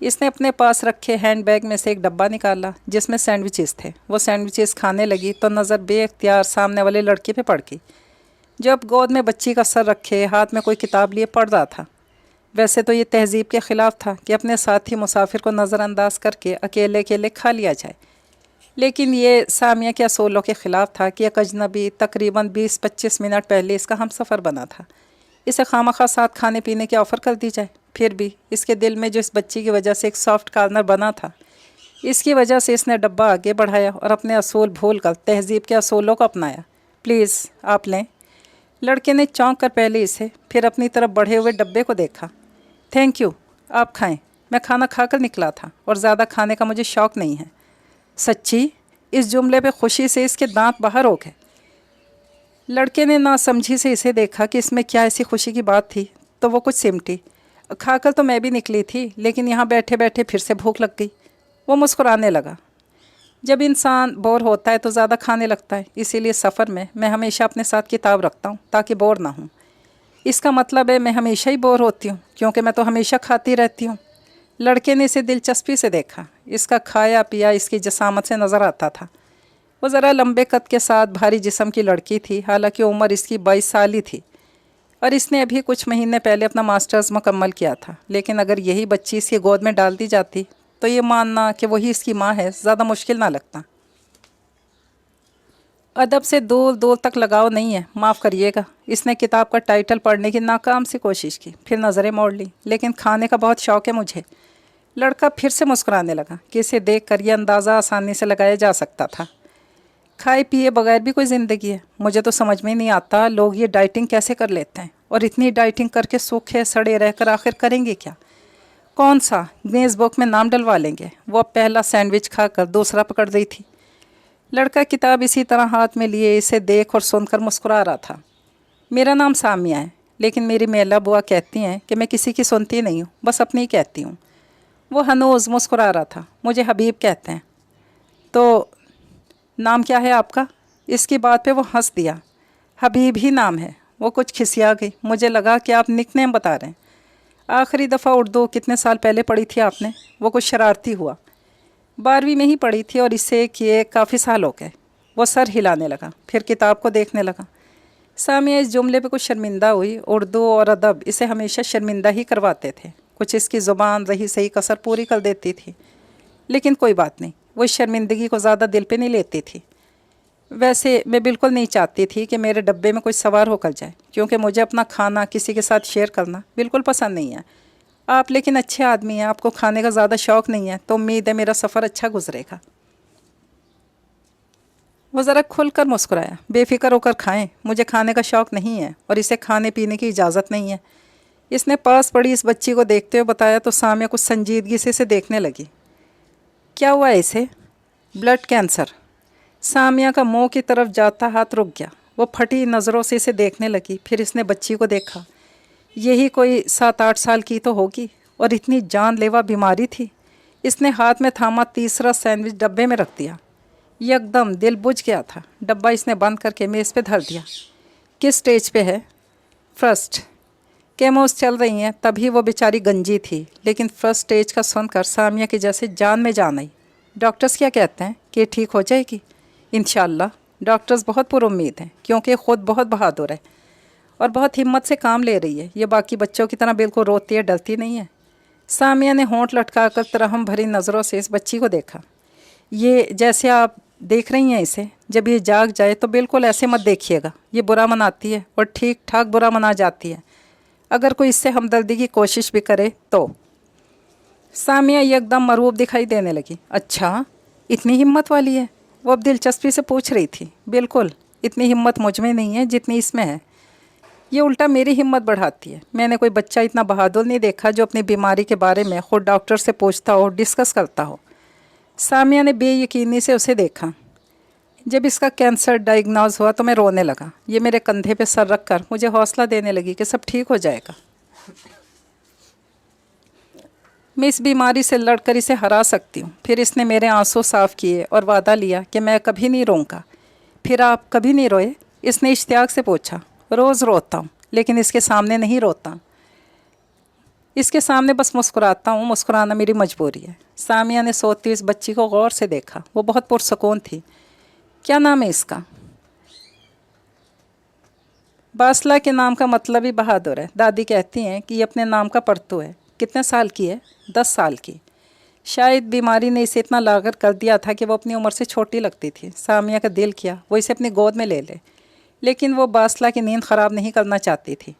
اس نے اپنے پاس رکھے ہینڈ بیگ میں سے ایک ڈبہ نکالا جس میں سینڈوچز تھے۔ وہ سینڈوچز کھانے لگی تو نظر بے اختیار سامنے والے لڑکے پہ پڑ گئی جو اب گود میں بچی کا سر رکھے ہاتھ میں کوئی کتاب لیے پڑھ رہا تھا۔ ویسے تو یہ تہذیب کے خلاف تھا کہ اپنے ساتھی مسافر کو نظر انداز کر کے اکیلے اکیلے کھا لیا جائے، لیکن یہ سامیہ کے اصولوں کے خلاف تھا کہ ایک اجنبی تقریباً 20-25 منٹ پہلے اس کا ہم سفر بنا تھا، اسے خواہ ساتھ کھانے پینے کی آفر کر دی جائے۔ پھر بھی اس کے دل میں جو اس بچی کی وجہ سے ایک سافٹ کارنر بنا تھا، اس کی وجہ سے اس نے ڈبہ آگے بڑھایا اور اپنے اصول بھول کر تہذیب کے اصولوں کو اپنایا۔ پلیز آپ لیں۔ لڑکے نے چونک کر پہلے اسے پھر اپنی طرف بڑھے ہوئے ڈبے کو دیکھا۔ تھینک یو، آپ کھائیں، میں کھانا کھا کر نکلا تھا اور زیادہ کھانے کا مجھے شوق نہیں ہے۔ سچی؟ اس جملے پہ خوشی سے اس کے دانت باہر ہو گئے۔ لڑکے نے ناسمجھی سے اسے دیکھا کہ اس میں کیا ایسی خوشی کی بات تھی تو وہ کچھ سمٹی۔ کھا کر تو میں بھی نکلی تھی، لیکن یہاں بیٹھے بیٹھے پھر سے بھوک لگ گئی۔ وہ مسکرانے لگا۔ جب انسان بور ہوتا ہے تو زیادہ کھانے لگتا ہے، اسی لیے سفر میں ہمیشہ اپنے ساتھ کتاب رکھتا ہوں تاکہ بور نہ ہوں۔ اس کا مطلب ہے میں ہمیشہ ہی بور ہوتی ہوں کیونکہ میں تو ہمیشہ کھاتی رہتی ہوں۔ لڑکے نے اسے دلچسپی سے دیکھا۔ اس کا کھایا پیا اس کی جسامت سے نظر آتا تھا۔ وہ ذرا لمبے قد کے ساتھ بھاری جسم کی لڑکی تھی، حالانکہ عمر اس کی 22 سال ہی تھی اور اس نے ابھی کچھ مہینے پہلے اپنا ماسٹرز مکمل کیا تھا۔ لیکن اگر یہی بچی اس کی گود میں ڈال دی جاتی تو یہ ماننا کہ وہی اس کی ماں ہے زیادہ مشکل نہ لگتا۔ ادب سے دور دور تک لگاؤ نہیں ہے، معاف کریے گا۔ اس نے کتاب کا ٹائٹل پڑھنے کی ناکام سی کوشش کی، پھر نظریں موڑ لی۔ لیکن کھانے کا بہت شوق ہے مجھے۔ لڑکا پھر سے مسکرانے لگا کہ اسے دیکھ کر یہ اندازہ آسانی سے لگایا جا سکتا تھا۔ کھائے پیے بغیر بھی کوئی زندگی ہے؟ مجھے تو سمجھ میں نہیں آتا لوگ یہ ڈائٹنگ کیسے کر لیتے ہیں، اور اتنی ڈائٹنگ کر کے سوکھے سڑے رہ کر آخر کریں گے کیا؟ کون سا گنیز بک میں نام ڈلوا لیں گے؟ وہ اب پہلا سینڈوچ کھا کر دوسرا پکڑ رہی تھی۔ لڑکا کتاب اسی طرح ہاتھ میں لیے اسے دیکھ اور سن کر مسکرا رہا تھا۔ میرا نام سامیہ ہے، لیکن میری میلا بوا کہتی ہیں کہ میں کسی کی سنتی نہیں ہوں، بس اپنی ہی کہتی ہوں۔ وہ ہنوز مسکرا رہا تھا۔ مجھے حبیب کہتے ہیں۔ تو نام کیا ہے آپ کا؟ اس کی بات پہ وہ ہنس دیا۔ حبیب ہی نام ہے۔ وہ کچھ کھسیا گئی۔ مجھے لگا کہ آپ نک نیم بتا رہے ہیں۔ آخری دفعہ اردو کتنے سال پہلے پڑھی تھی آپ نے؟ وہ کچھ شرارتی ہوا۔ 12ویں میں ہی پڑھی تھی اور اسے کیے کافی سال ہو گئے۔ وہ سر ہلانے لگا، پھر کتاب کو دیکھنے لگا۔ سامیہ اس جملے پہ کچھ شرمندہ ہوئی۔ اردو اور ادب اسے ہمیشہ شرمندہ ہی کرواتے تھے۔ کچھ اس کی زبان رہی صحیح کسر پوری کر دیتی تھی، لیکن کوئی بات نہیں، وہ اس شرمندگی کو زیادہ دل پہ نہیں لیتی تھی۔ ویسے میں بالکل نہیں چاہتی تھی کہ میرے ڈبے میں کوئی سوار ہو کر جائے، کیونکہ مجھے اپنا کھانا کسی کے ساتھ شیئر کرنا بالکل پسند نہیں ہے۔ آپ لیکن اچھے آدمی ہیں، آپ کو کھانے کا زیادہ شوق نہیں ہے، تو امید ہے میرا سفر اچھا گزرے گا۔ وہ ذرا کھل کر مسکرایا۔ بے فکر ہو کر کھائیں، مجھے کھانے کا شوق نہیں ہے اور اسے کھانے پینے کی اجازت نہیں ہے۔ اس نے پاس پڑی اس بچی کو دیکھتے ہوئے بتایا تو سامیہ کچھ سنجیدگی سے اسے دیکھنے لگی۔ کیا ہوا ہے اسے؟ Blood cancer. سامیہ کا منہ کی طرف جاتا ہاتھ رک گیا۔ وہ پھٹی نظروں سے اسے دیکھنے لگی، پھر اس نے بچی کو دیکھا۔ یہی کوئی 7-8 سال کی تو ہوگی، اور اتنی جان لیوا بیماری تھی۔ اس نے ہاتھ میں تھاما تیسرا سینڈوچ ڈبے میں رکھ دیا۔ یکدم دل بجھ گیا تھا۔ ڈبہ اس نے بند کر کے میز پہ دھر دیا۔ کس سٹیج پہ ہے؟ فرسٹ۔ کیموز چل رہی ہیں، تبھی وہ بیچاری گنجی تھی، لیکن فرسٹ سٹیج کا سن کر سامیہ کی جیسے جان میں جان آئی۔ ڈاکٹرز کیا کہتے ہیں کہ ٹھیک ہو جائے گی؟ انشاءاللہ۔ ڈاکٹرز بہت پر امید ہیں کیونکہ خود بہت بہادر ہے اور بہت ہمت سے کام لے رہی ہے۔ یہ باقی بچوں کی طرح بالکل روتی ہے ڈرتی نہیں ہے۔ سامیہ نے ہونٹ لٹکا کر ترحم بھری نظروں سے اس بچی کو دیکھا۔ یہ جیسے آپ دیکھ رہی ہیں اسے، جب یہ جاگ جائے تو بالکل ایسے مت دیکھیے گا۔ یہ برا مناتی ہے اور ٹھیک ٹھاک برا منا جاتی ہے۔ اگر کوئی اس سے ہمدردی کی کوشش بھی کرے تو۔ سامیہ ایک دم مرعوب دکھائی دینے لگی۔ اچھا، اتنی ہمت والی ہے؟ وہ اب دلچسپی سے پوچھ رہی تھی۔ بالکل، اتنی ہمت مجھ میں نہیں ہے جتنی اس میں ہے۔ یہ الٹا میری ہمت بڑھاتی ہے۔ میں نے کوئی بچہ اتنا بہادر نہیں دیکھا جو اپنی بیماری کے بارے میں خود ڈاکٹر سے پوچھتا ہو، ڈسکس کرتا ہو۔ سامیہ نے بے یقینی سے اسے دیکھا۔ جب اس کا کینسر ڈائگنوز ہوا تو میں رونے لگا۔ یہ میرے کندھے پہ سر رکھ کر مجھے حوصلہ دینے لگی کہ سب ٹھیک ہو جائے گا۔ میں اس بیماری سے لڑ کر اسے ہرا سکتی ہوں۔ پھر اس نے میرے آنسو صاف کیے اور وعدہ لیا کہ میں کبھی نہیں روں گا۔ پھر آپ کبھی نہیں روئے؟ اس نے اشتیاق سے پوچھا۔ روز روتا ہوں، لیکن اس کے سامنے نہیں روتا۔ اس کے سامنے بس مسکراتا ہوں، مسکرانا میری مجبوری ہے۔ سامیہ نے سوتی اس بچی کو غور سے دیکھا، وہ بہت پرسکون تھی۔ کیا نام ہے اس کا؟ باسلہ کے نام کا مطلب ہی بہادر ہے۔ دادی کہتی ہیں کہ یہ اپنے نام کا پرتو ہے۔ کتنے سال کی ہے؟ 10 سال کی۔ شاید بیماری نے اسے اتنا لاغر کر دیا تھا کہ وہ اپنی عمر سے چھوٹی لگتی تھی۔ سامیہ کا دل کیا وہ اسے اپنی گود میں لے لے، لیکن وہ باسلہ کی نیند خراب نہیں کرنا چاہتی تھی۔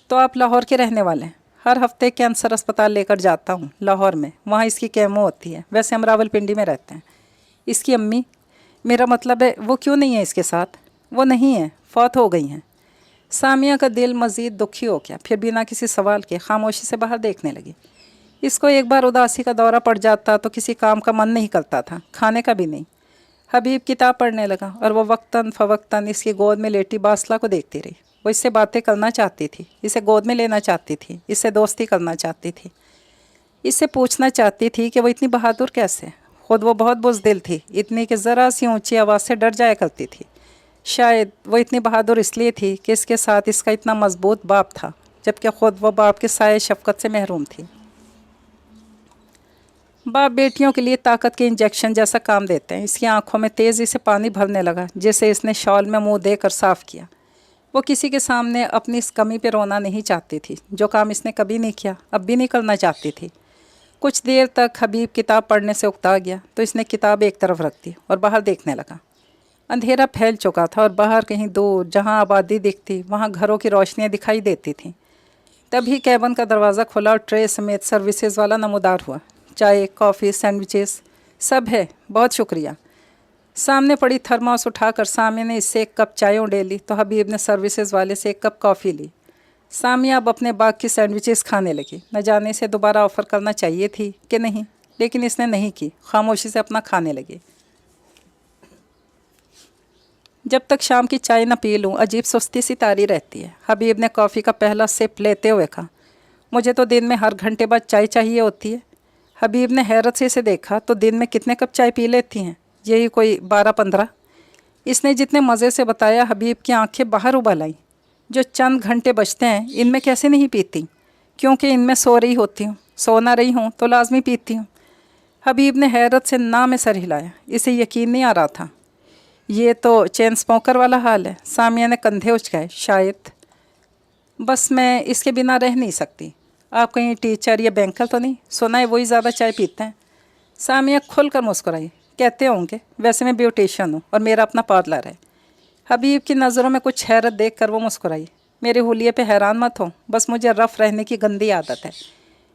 تو آپ لاہور کے رہنے والے ہیں؟ ہر ہفتے کینسر اسپتال لے کر جاتا ہوں لاہور میں، وہاں اس کی کیمو ہوتی ہے۔ ویسے ہم راولپنڈی میں رہتے ہیں۔ اس کی امی، میرا مطلب ہے وہ کیوں نہیں ہے اس کے ساتھ؟ وہ نہیں ہے، فوت ہو گئی ہیں۔ سامیہ کا دل مزید دکھی ہو گیا، پھر بنا کسی سوال کے خاموشی سے باہر دیکھنے لگی۔ اس کو ایک بار اداسی کا دورہ پڑ جاتا تو کسی کام کا من نہیں کرتا تھا، کھانے کا بھی نہیں۔ حبیب کتاب پڑھنے لگا اور وہ وقتاً فوقتاً اس کی گود میں لیٹی باسلہ کو دیکھتی رہی۔ وہ اس سے باتیں کرنا چاہتی تھی، اسے گود میں لینا چاہتی تھی، اس سے دوستی کرنا چاہتی تھی، اس سے پوچھنا چاہتی تھی کہ وہ اتنی بہادر کیسے؟ خود وہ بہت بزدل تھی، اتنی کہ ذرا سی اونچی آواز سے ڈر جایا کرتی تھی۔ شاید وہ اتنی بہادر اس لیے تھی کہ اس کے ساتھ اس کا اتنا مضبوط باپ تھا، جبکہ خود وہ باپ کے سائے شفقت سے محروم تھی۔ باپ بیٹیوں کے لیے طاقت کے انجیکشن جیسا کام دیتے ہیں۔ اس کی آنکھوں میں تیزی سے پانی بھرنے لگا، جسے اس نے شال میں منہ دے کر صاف کیا۔ وہ کسی کے سامنے اپنی اس کمی پہ رونا نہیں چاہتی تھی، جو کام اس نے کبھی نہیں کیا، اب بھی نہیں کرنا چاہتی تھی۔ کچھ دیر تک حبیب کتاب پڑھنے سے اکتا گیا تو اس نے کتاب ایک طرف رکھ دی اور باہر دیکھنے لگا۔ اندھیرا پھیل چکا تھا اور باہر کہیں دور جہاں آبادی دکھتی وہاں گھروں کی روشنیاں دکھائی دیتی تھیں۔ تبھی کیبن کا دروازہ کھلا اور ٹرے سمیت سروسز والا نمودار ہوا۔ چائے، کافی، سینڈوچز سب ہے، بہت شکریہ۔ سامنے پڑی تھرماس اٹھا کر سامیہ نے اس سے ایک کپ چائے اونڈے لی تو حبیب نے سروسز والے سے ایک کپ کافی لی۔ سامیہ اب اپنے باغ کی سینڈوچز کھانے لگی۔ نہ جانے سے دوبارہ آفر کرنا چاہیے تھی کہ نہیں، لیکن اس نے نہیں کی، خاموشی سے اپنا کھانے لگی۔ جب تک شام کی چائے نہ پی لوں عجیب سستی سی طاری رہتی ہے۔ حبیب نے کافی کا پہلا سپ لیتے ہوئے کہا، مجھے تو دن میں ہر گھنٹے بعد چائے چاہیے ہوتی ہے۔ حبیب نے حیرت سے اسے دیکھا، تو دن میں کتنے کپ چائے پی لیتی ہیں؟ یہی کوئی 12-15۔ اس نے جتنے مزے سے بتایا حبیب کی آنکھیں باہر ابل آئیں۔ جو چند گھنٹے بچتے ہیں ان میں کیسے نہیں پیتی؟ کیونکہ ان میں سو رہی ہوتی ہوں، سو نہ رہی ہوں تو لازمی پیتی ہوں۔ حبیب نے حیرت سے نہ میں سر ہلایا، اسے یقین نہیں آ رہا تھا۔ یہ تو چین اسموکر والا حال ہے۔ سامیہ نے کندھے اچکائے، شاید بس میں اس کے بنا رہ نہیں سکتی۔ آپ کہیں ٹیچر یا بینکر تو نہیں؟ سنا ہے وہی زیادہ چائے پیتے ہیں۔ سامیہ کھل کر مسکرائی، کہتے ہوں گے، ویسے میں بیوٹیشین ہوں اور میرا اپنا پارلر ہے۔ حبیب کی نظروں میں کچھ حیرت دیکھ کر وہ مسکرائی، میرے حلیے پہ حیران مت ہو، بس مجھے رف رہنے کی گندی عادت ہے۔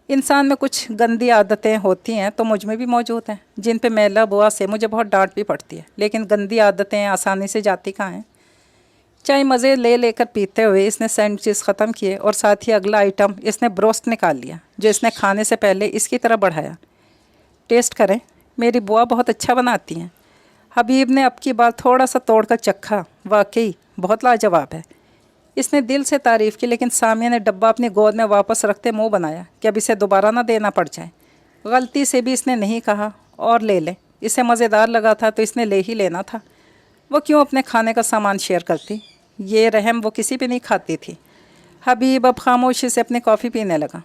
انسان میں کچھ گندی عادتیں ہوتی ہیں تو مجھ میں بھی موجود ہیں، جن پہ میلا بوا سے مجھے بہت ڈانٹ بھی پڑتی ہے، لیکن گندی عادتیں آسانی سے جاتی کہاں ہیں۔ چائے مزے لے لے کر پیتے ہوئے اس نے سینڈوچز ختم کیے اور ساتھ ہی اگلا آئٹم اس نے بروسٹ نکال لیا، جو اس نے کھانے سے پہلے اس کی طرح بڑھایا۔ ٹیسٹ کریں، میری بوا بہت اچھا بناتی ہیں۔ حبیب نے اب کی بار تھوڑا سا توڑ کر چکھا، واقعی بہت لاجواب ہے۔ اس نے دل سے تعریف کی، لیکن سامیہ نے ڈبہ اپنی گود میں واپس رکھتے منہ بنایا کہ اب اسے دوبارہ نہ دینا پڑ جائے۔ غلطی سے بھی اس نے نہیں کہا اور لے لیں، اسے مزیدار لگا تھا تو اس نے لے ہی لینا تھا۔ وہ کیوں اپنے کھانے کا سامان شیئر کرتی؟ یہ رحم وہ کسی پہ نہیں کھاتی تھی۔ حبیب اب خاموشی سے اپنی کافی پینے لگا۔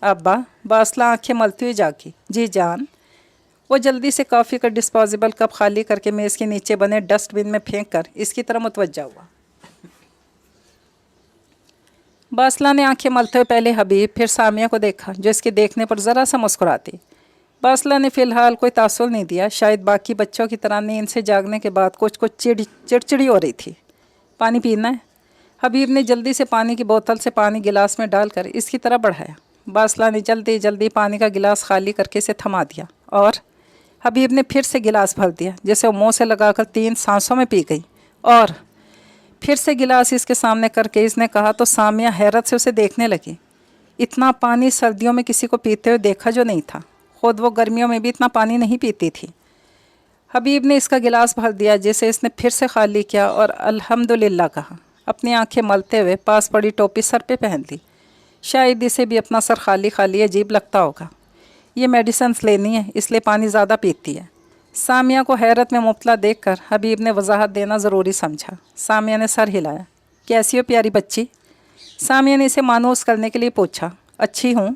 ابا، باسلہ آنکھیں ملتی ہوئی جاگی، جی جان۔ وہ جلدی سے کافی کا ڈسپوزیبل کپ خالی کر کے میز کے نیچے بنے ڈسٹ بن میں پھینک کر اس کی طرف متوجہ ہوا۔ باسلہ نے آنکھیں ملتے ہوئے پہلے حبیب پھر سامیہ کو دیکھا، جو اس کے دیکھنے پر ذرا سا مسکراتی۔ باسلہ نے فی الحال کوئی تاثر نہیں دیا، شاید باقی بچوں کی طرح نیند سے جاگنے کے بعد کچھ چڑچڑی ہو رہی تھی۔ پانی پینا ہے؟ حبیب نے جلدی سے پانی کی بوتل سے پانی گلاس میں ڈال کر اس کی طرف بڑھایا۔ باسلہ نے جلدی جلدی پانی کا گلاس خالی کر کے اسے تھما دیا اور حبیب نے پھر سے گلاس بھر دیا، جیسے وہ منہ سے لگا کر 3 سانسوں میں پی گئی، اور پھر سے گلاس اس کے سامنے کر کے اس نے کہا تو سامیہ حیرت سے اسے دیکھنے لگی۔ اتنا پانی سردیوں میں کسی کو پیتے ہوئے دیکھا جو نہیں تھا، خود وہ گرمیوں میں بھی اتنا پانی نہیں پیتی تھی۔ حبیب نے اس کا گلاس بھر دیا، جسے اس نے پھر سے خالی کیا اور الحمدللہ کہا، اپنی آنکھیں ملتے ہوئے پاس پڑی ٹوپی سر پہ پہن لی۔ شاید اسے بھی اپنا سر خالی خالی عجیب لگتا ہوگا۔ یہ میڈیسنز لینی ہے، اس لیے پانی زیادہ پیتی ہے۔ سامیہ کو حیرت میں مبتلا دیکھ کر حبیب نے وضاحت دینا ضروری سمجھا۔ سامیہ نے سر ہلایا، کیسی ہو پیاری بچی؟ سامیہ نے اسے مانوس کرنے کے لیے پوچھا۔ اچھی ہوں،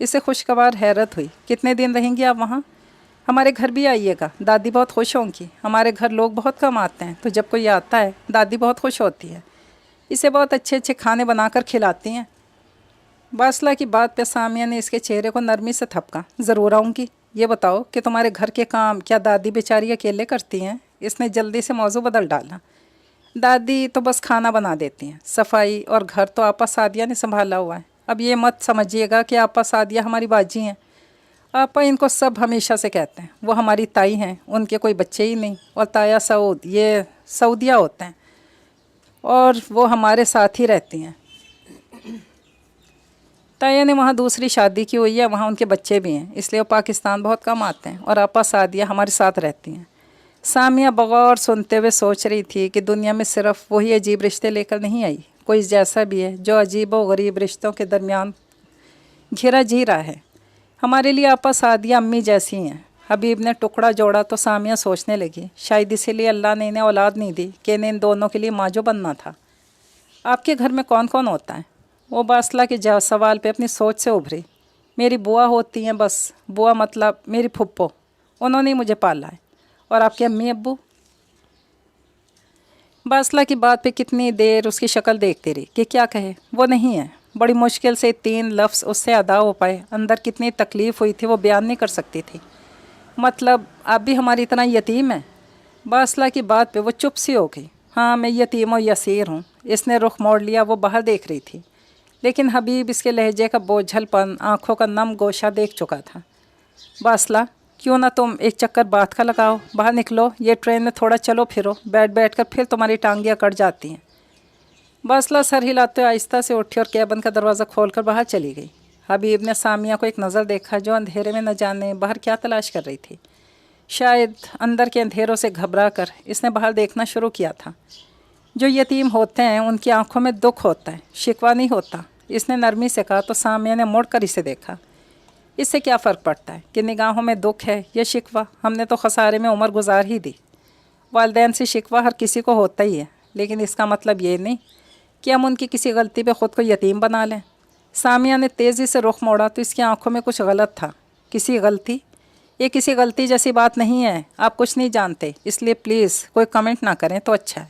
اسے خوشگوار حیرت ہوئی، کتنے دن رہیں گی آپ وہاں؟ ہمارے گھر بھی آئیے گا، دادی بہت خوش ہوں گی، ہمارے گھر لوگ بہت کم آتے ہیں تو جب کوئی آتا ہے دادی بہت خوش ہوتی ہے، اسے بہت اچھے اچھے کھانے بنا کر کھلاتی ہیں۔ باصلہ کی بات پہ سامیہ نے اس کے چہرے کو نرمی سے تھپکا۔ ضرور آؤں گی، یہ بتاؤ کہ تمہارے گھر کے کام کیا دادی بیچاری اکیلے کرتی ہیں؟ اس نے جلدی سے موضوع بدل ڈالا۔ دادی تو بس کھانا بنا دیتی ہیں، صفائی اور گھر تو آپا سعدیہ نے سنبھالا ہوا ہے۔ اب یہ مت سمجھیے گا کہ آپا سعدیہ ہماری باجی ہیں، آپا ان کو سب ہمیشہ سے کہتے ہیں، وہ ہماری تائی ہیں، ان کے کوئی بچے ہی نہیں، اور تایا سعود یہ سعودیہ ہوتے ہیں اور وہ ہمارے ساتھ ہی رہتی ہیں۔ تایا نے وہاں دوسری شادی کی ہوئی ہے، وہاں ان کے بچے بھی ہیں، اس لیے وہ پاکستان بہت کم آتے ہیں، اور آپا سعدیہ ہمارے ساتھ رہتی ہیں۔ سامیہ بغور سنتے ہوئے سوچ رہی تھی کہ دنیا میں صرف وہی عجیب رشتے لے کر نہیں آئی، کوئی جیسا بھی ہے جو عجیب و غریب رشتوں کے درمیان گھرا جی رہا ہے۔ ہمارے لیے آپا سعدیہ امی جیسی ہیں۔ حبیب نے ٹکڑا جوڑا تو سامیہ سوچنے لگی، شاید اسی لیے اللہ نے انہیں اولاد نہیں دی کہ انہیں ان دونوں کے لیے ماں جو بننا تھا۔ آپ کے گھر میں کون کون ہوتا ہے؟ وہ باصلہ کے سوال پہ اپنی سوچ سے ابھری۔ میری بوا ہوتی ہیں بس، بوا مطلب میری پھپھو، انہوں نے مجھے پالا ہے۔ اور آپ کے امی ابو؟ باصلہ کی بات پہ کتنی دیر اس کی شکل دیکھتی رہی کہ کیا کہے، وہ نہیں ہے۔ بڑی مشکل سے 3 لفظ اس سے ادا ہو پائے، اندر کتنی تکلیف ہوئی تھی وہ بیان نہیں کر سکتی تھی۔ مطلب آپ بھی ہماری طرح یتیم ہیں؟ باصلہ کی بات پہ وہ چپ سی ہو گئی۔ ہاں میں یتیم و یسیر ہوں۔ اس نے رخ موڑ لیا، وہ باہر دیکھ رہی تھی، لیکن حبیب اس کے لہجے کا بوجھل پن، آنکھوں کا نم گوشہ دیکھ چکا تھا۔ باصلہ کیوں نہ تم ایک چکر بات کا لگاؤ، باہر نکلو، یہ ٹرین میں تھوڑا چلو پھرو، بیٹھ بیٹھ کر پھر تمہاری ٹانگیاں کٹ جاتی ہیں۔ باصلہ سر ہلاتے آہستہ سے اٹھی اور کیبن کا دروازہ کھول کر باہر چلی گئی۔ حبیب نے سامیہ کو ایک نظر دیکھا جو اندھیرے میں نہ جانے باہر کیا تلاش کر رہی تھی۔ شاید اندر کے اندھیروں سے گھبرا کر اس نے باہر دیکھنا شروع کیا تھا۔ جو یتیم ہوتے ہیں ان کی آنکھوں میں دکھ ہوتا ہے، شکوہ نہیں ہوتا، اس نے نرمی سے کہا تو سامیہ نے مڑ کر اسے دیکھا۔ اس سے کیا فرق پڑتا ہے کہ نگاہوں میں دکھ ہے یا شکوہ؟ ہم نے تو خسارے میں عمر گزار ہی دی۔ والدین سے شکوہ ہر کسی کو ہوتا ہی ہے، لیکن اس کا مطلب یہ نہیں کہ ہم ان کی کسی غلطی پہ خود کو یتیم بنا لیں۔ سامیہ نے تیزی سے رخ موڑا تو اس کی آنکھوں میں کچھ غلط تھا۔ کسی غلطی؟ یہ کسی غلطی جیسی بات نہیں ہے، آپ کچھ نہیں جانتے، اس لیے پلیز کوئی کمنٹ نہ کریں تو اچھا ہے۔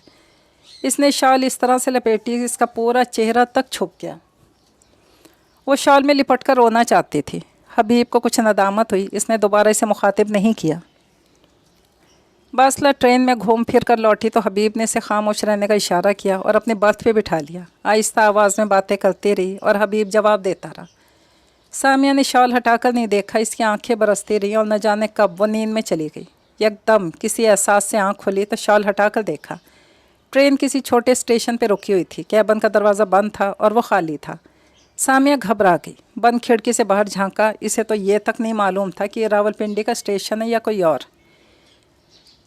اس نے شال اس طرح سے لپیٹی اس کا پورا چہرہ تک چھپ گیا۔ وہ شال میں لپٹ کر رونا چاہتی تھی۔ حبیب کو کچھ ندامت ہوئی، اس نے دوبارہ اسے مخاطب نہیں کیا۔ باصلہ ٹرین میں گھوم پھر کر لوٹی تو حبیب نے اسے خاموش رہنے کا اشارہ کیا اور اپنے برتھ پہ بٹھا لیا۔ آہستہ آواز میں باتیں کرتی رہی اور حبیب جواب دیتا رہا۔ سامیہ نے شال ہٹا کر نہیں دیکھا، اس کی آنکھیں برستی رہیں اور نہ جانے کب وہ نیند میں چلی گئی۔ یکدم کسی احساس سے آنکھ کھلی تو شال ہٹا کر دیکھا۔ ٹرین کسی چھوٹے اسٹیشن پہ رکی ہوئی تھی، کیبن کا دروازہ بند تھا اور وہ خالی تھا۔ سامیہ گھبرا گئی، بند کھڑکی سے باہر جھانکا، اسے تو یہ تک نہیں معلوم تھا کہ یہ راولپنڈی کا اسٹیشن ہے یا کوئی اور۔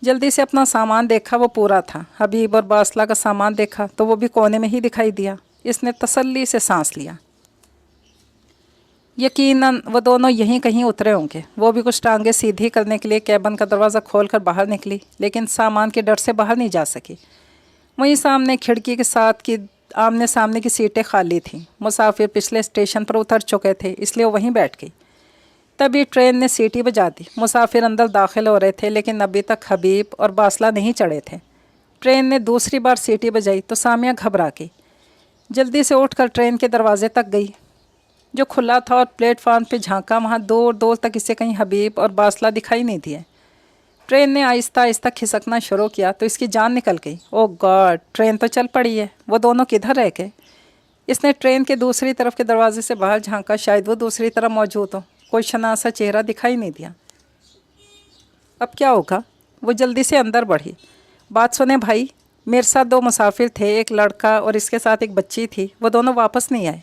جلدی سے اپنا سامان دیکھا، وہ پورا تھا۔ حبیب اور باصلہ کا سامان دیکھا تو وہ بھی کونے میں ہی دکھائی دیا۔ اس نے تسلی سے سانس لیا، یقیناً وہ دونوں یہیں کہیں اترے ہوں گے۔ وہ بھی کچھ ٹانگیں سیدھی کرنے کے لیے کیبن کا دروازہ کھول کر باہر نکلی، لیکن سامان کے ڈر سے باہر نہیں جا سکی۔ وہیں سامنے کھڑکی کے ساتھ کی آمنے سامنے کی سیٹیں خالی تھیں۔ مسافر پچھلے اسٹیشن پر اتر چکے تھے، اس لیے وہ وہیں بیٹھ گئی۔ تبھی ٹرین نے سیٹی بجا دی۔ مسافر اندر داخل ہو رہے تھے، لیکن ابھی تک حبیب اور باصلہ نہیں چڑھے تھے۔ ٹرین نے دوسری بار سیٹی بجائی تو سامیہ گھبرا گئی، جلدی سے اٹھ کر ٹرین کے دروازے تک گئی جو کھلا تھا اور پلیٹ فارم پہ جھانکا۔ وہاں دور دور تک اسے کہیں حبیب اور باصلہ دکھائی نہیں دیے۔ ٹرین نے آہستہ آہستہ کھسکنا شروع کیا تو اس کی جان نکل گئی۔ او گاڈ، ٹرین تو چل پڑی ہے، وہ دونوں کدھر رہ گئے؟ اس نے ٹرین کے دوسری طرف کے دروازے سے باہر جھانکا، شاید وہ دوسری طرف موجود ہو۔ کوئی شناسا چہرہ دکھائی نہیں دیا۔ اب کیا ہوگا؟ وہ جلدی سے اندر بڑھی۔ بات سنیں بھائی، میرے ساتھ 2 مسافر تھے، ایک لڑکا اور اس کے ساتھ ایک بچی تھی، وہ دونوں واپس نہیں آئے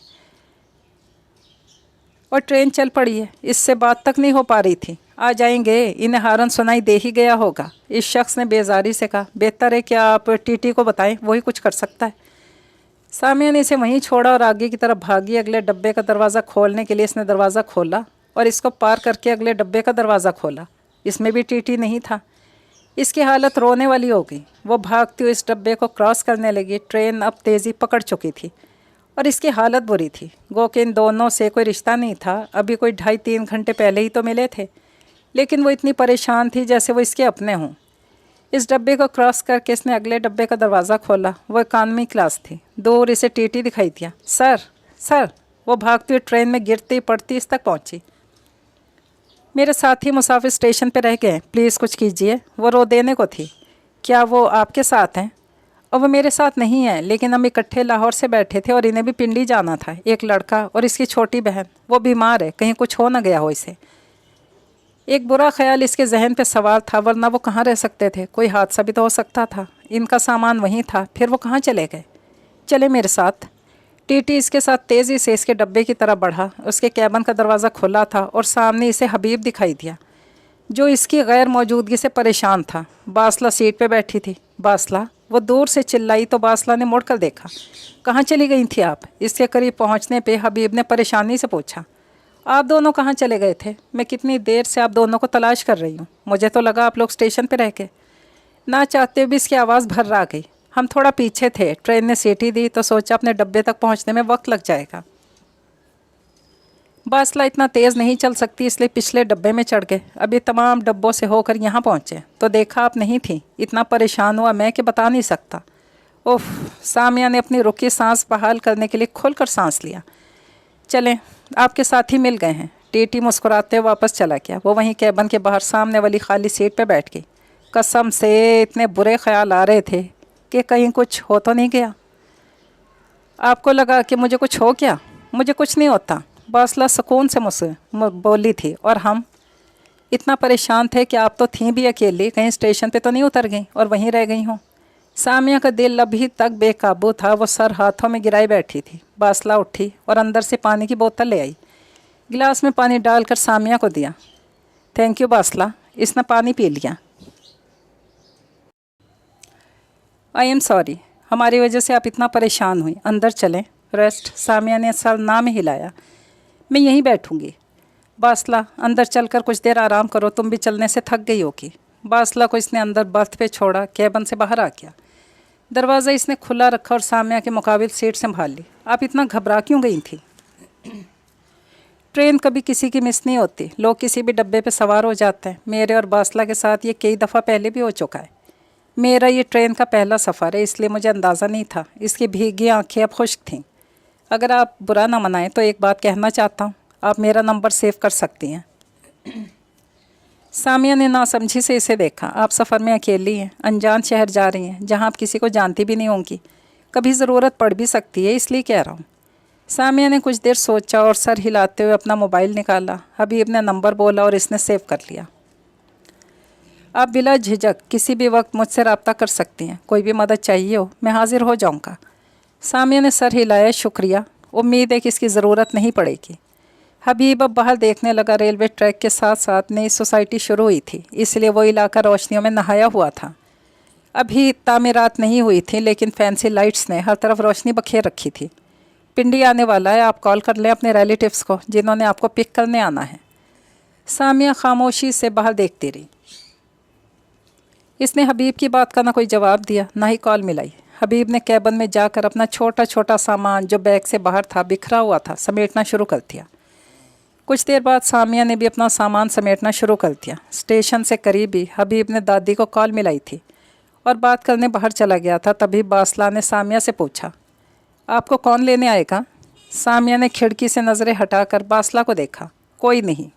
اور ٹرین چل پڑی ہے۔ اس سے بات تک نہیں ہو پا رہی تھی۔ آ جائیں گے، انہیں ہارن سنائی دے ہی گیا ہوگا، اس شخص نے بیزاری سے کہا۔ بہتر ہے کہ آپ ٹی ٹی کو بتائیں، وہی کچھ کر سکتا ہے۔ سامیہ نے اسے وہیں چھوڑا اور آگے کی طرف بھاگی۔ اگلے ڈبے کا دروازہ کھولنے کے لیے اس نے دروازہ کھولا اور اس کو پار کر کے اگلے ڈبے کا دروازہ کھولا۔ اس میں بھی ٹی ٹی نہیں تھا۔ اس کی حالت رونے والی ہو گئی۔ وہ بھاگتی ہوئی اس ڈبے کو کراس کرنے لگی۔ ٹرین اب تیزی پکڑ چکی تھی اور اس کی حالت بری تھی، گو کہ ان دونوں سے کوئی رشتہ نہیں تھا، ابھی کوئی 2.5-3 گھنٹے پہلے ہی تو ملے تھے، لیکن وہ اتنی پریشان تھی جیسے وہ اس کے اپنے ہوں۔ اس ڈبے کو کراس کر کے اس نے اگلے ڈبے کا دروازہ کھولا، وہ اکانومی کلاس تھی، دور اسے ٹی ٹی دکھائی دیا۔ سر سر، وہ بھاگتی ہوئی ٹرین میں گرتی پڑتی اس تک پہنچی۔ میرے ساتھی مسافر اسٹیشن پہ رہ گئے، پلیز کچھ کیجئے، وہ رو دینے کو تھی۔ کیا وہ آپ کے ساتھ ہیں؟ اور وہ میرے ساتھ نہیں ہے، لیکن ہم اکٹھے لاہور سے بیٹھے تھے اور انہیں بھی پنڈی جانا تھا، ایک لڑکا اور اس کی چھوٹی بہن، وہ بیمار ہے، کہیں کچھ ہو نہ گیا ہو اسے۔ ایک برا خیال اس کے ذہن پہ سوار تھا، ورنہ وہ کہاں رہ سکتے تھے، کوئی حادثہ بھی تو ہو سکتا تھا، ان کا سامان وہیں تھا، پھر وہ کہاں چلے گئے؟ چلے میرے ساتھ۔ ٹی ٹی اس کے ساتھ تیزی سے اس کے ڈبے کی طرف بڑھا، اس کے کیبن کا دروازہ کھلا تھا اور سامنے اسے حبیب دکھائی دیا، جو اس کی غیر موجودگی سے پریشان تھا۔ باسلہ سیٹ پہ بیٹھی تھی۔ باسلہ، وہ دور سے چلائی تو باسلہ نے مڑ کر دیکھا۔ کہاں چلی گئی تھی آپ؟ اس کے قریب پہنچنے پہ حبیب نے پریشانی سے پوچھا۔ آپ دونوں کہاں چلے گئے تھے؟ میں کتنی دیر سے آپ دونوں کو تلاش کر رہی ہوں، مجھے تو لگا آپ لوگ اسٹیشن پہ رہ کے۔ نہ چاہتے بھی اس کی آواز بھر آ گئی۔ ہم تھوڑا پیچھے تھے، ٹرین نے سیٹی دی تو سوچا اپنے ڈبے تک پہنچنے میں وقت لگ جائے گا۔ باسلہ اتنا تیز نہیں چل سکتی، اس لیے پچھلے ڈبے میں چڑھ گئے۔ ابھی تمام ڈبوں سے ہو کر یہاں پہنچے تو دیکھا آپ نہیں تھیں۔ اتنا پریشان ہوا میں کہ بتا نہیں سکتا۔ اوف! سامیہ نے اپنی رکی سانس بحال کرنے کے لیے کھل کر سانس لیا۔ چلیں، آپ کے ساتھی مل گئے ہیں۔ ٹی ٹی مسکراتے واپس چلا گیا۔ وہ وہیں کیبن کے باہر سامنے والی خالی سیٹ پہ بیٹھ گئی۔ قسم سے اتنے برے خیال آ رہے تھے کہ کہیں کچھ ہو تو نہیں گیا۔ آپ کو لگا کہ مجھے کچھ ہو گیا؟ مجھے کچھ نہیں ہوتا، باسلہ سکون سے بولی تھی، اور ہم اتنا پریشان تھے کہ آپ تو تھیں بھی اکیلی، کہیں اسٹیشن پہ تو نہیں اتر گئیں اور وہیں رہ گئی ہوں۔ سامیہ کا دل ابھی تک بے قابو تھا، وہ سر ہاتھوں میں گرائے بیٹھی تھی۔ باسلہ اٹھی اور اندر سے پانی کی بوتل لے آئی، گلاس میں پانی ڈال کر سامیہ کو دیا۔ تھینک یو باسلہ، اس نے پانی پی لیا۔ آئی ایم سوری، ہماری وجہ سے آپ اتنا پریشان ہوئی، اندر چلیں۔ ریسٹ؟ سامیہ نے سر نہ میں ہلایا۔ میں یہیں بیٹھوں گی۔ باسلہ، اندر چل کر کچھ دیر آرام کرو، تم بھی چلنے سے تھک گئی ہوگی۔ باسلہ کو اس نے اندر برتھ پہ چھوڑا، کیبن سے باہر آ گیا۔ دروازہ اس نے کھلا رکھا اور سامیہ کے مقابل سیٹ سنبھال لی۔ آپ اتنا گھبرا کیوں گئی تھی؟ ٹرین کبھی کسی کی مس نہیں ہوتی، لوگ کسی بھی ڈبے پہ سوار ہو جاتے ہیں۔ میرے اور باسلہ کے ساتھ یہ کئی دفعہ پہلے بھی ہو چکا ہے۔ میرا یہ ٹرین کا پہلا سفر ہے، اس لیے مجھے اندازہ نہیں تھا۔ اس کی بھیگی آنکھیں اب خشک تھیں۔ اگر آپ برا نہ منائیں تو ایک بات کہنا چاہتا ہوں، آپ میرا نمبر سیو کر سکتی ہیں۔ سامیہ نے ناسمجھی سے اسے دیکھا۔ آپ سفر میں اکیلی ہیں، انجان شہر جا رہی ہیں جہاں آپ کسی کو جانتی بھی نہیں ہوں گی، کبھی ضرورت پڑ بھی سکتی ہے، اس لیے کہہ رہا ہوں۔ سامیہ نے کچھ دیر سوچا اور سر ہلاتے ہوئے اپنا موبائل نکالا۔ حبیب نے نمبر بولا اور اس نے سیو کر لیا۔ آپ بلا جھجک کسی بھی وقت مجھ سے رابطہ کر سکتی ہیں، کوئی بھی مدد چاہیے ہو میں حاضر ہو جاؤں گا۔ سامیہ نے سر ہلایا۔ شکریہ، امید ہے کہ اس کی ضرورت نہیں پڑے گی۔ حبیب اب باہر دیکھنے لگا۔ ریلوے ٹریک کے ساتھ ساتھ نئی سوسائٹی شروع ہوئی تھی، اس لیے وہ علاقہ روشنیوں میں نہایا ہوا تھا۔ ابھی تعمیرات نہیں ہوئی تھی، لیکن فینسی لائٹس نے ہر طرف روشنی بکھیر رکھی تھی۔ پنڈی آنے والا ہے، آپ کال کر لیں اپنے ریلیٹیوز کو جنہوں نے آپ کو پک کرنے آنا ہے۔ سامیہ خاموشی سے باہر دیکھتی رہی۔ اس نے حبیب کی بات کا نہ کوئی جواب دیا، نہ ہی کال ملائی۔ حبیب نے کیبن میں جا کر اپنا چھوٹا چھوٹا سامان جو بیگ سے باہر تھا بکھرا ہوا تھا سمیٹنا شروع کر دیا۔ کچھ دیر بعد سامیہ نے بھی اپنا سامان سمیٹنا شروع کر دیا۔ اسٹیشن سے قریب ہی حبیب نے دادی کو کال ملائی تھی اور بات کرنے باہر چلا گیا تھا۔ تبھی باسلہ نے سامیہ سے پوچھا، آپ کو کون لینے آئے گا؟ سامیہ نے کھڑکی سے نظریں ہٹا کر باسلہ کو دیکھا۔ کوئی نہیں۔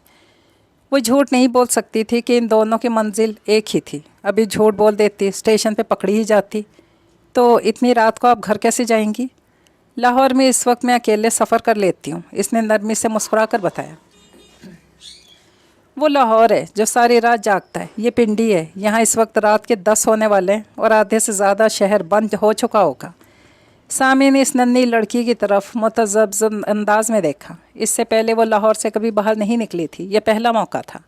وہ جھوٹ نہیں بول سکتی تھی کہ ان دونوں کی منزل ایک ہی تھی۔ ابھی جھوٹ بول دیتی، اسٹیشن پہ پکڑی ہی جاتی۔ تو اتنی رات کو آپ گھر کیسے جائیں گی؟ لاہور میں اس وقت میں اکیلے سفر کر لیتی ہوں، اس نے نرمی سے مسکرا کر بتایا۔ وہ لاہور ہے جو ساری رات جاگتا ہے، یہ پنڈی ہے، یہاں اس وقت رات کے 10 ہونے والے ہیں اور آدھے سے زیادہ شہر بند ہو چکا ہوگا۔ سامی نے اس ننھی لڑکی کی طرف متذبذب انداز میں دیکھا۔ اس سے پہلے وہ لاہور سے کبھی باہر نہیں نکلی تھی، یہ پہلا موقع تھا۔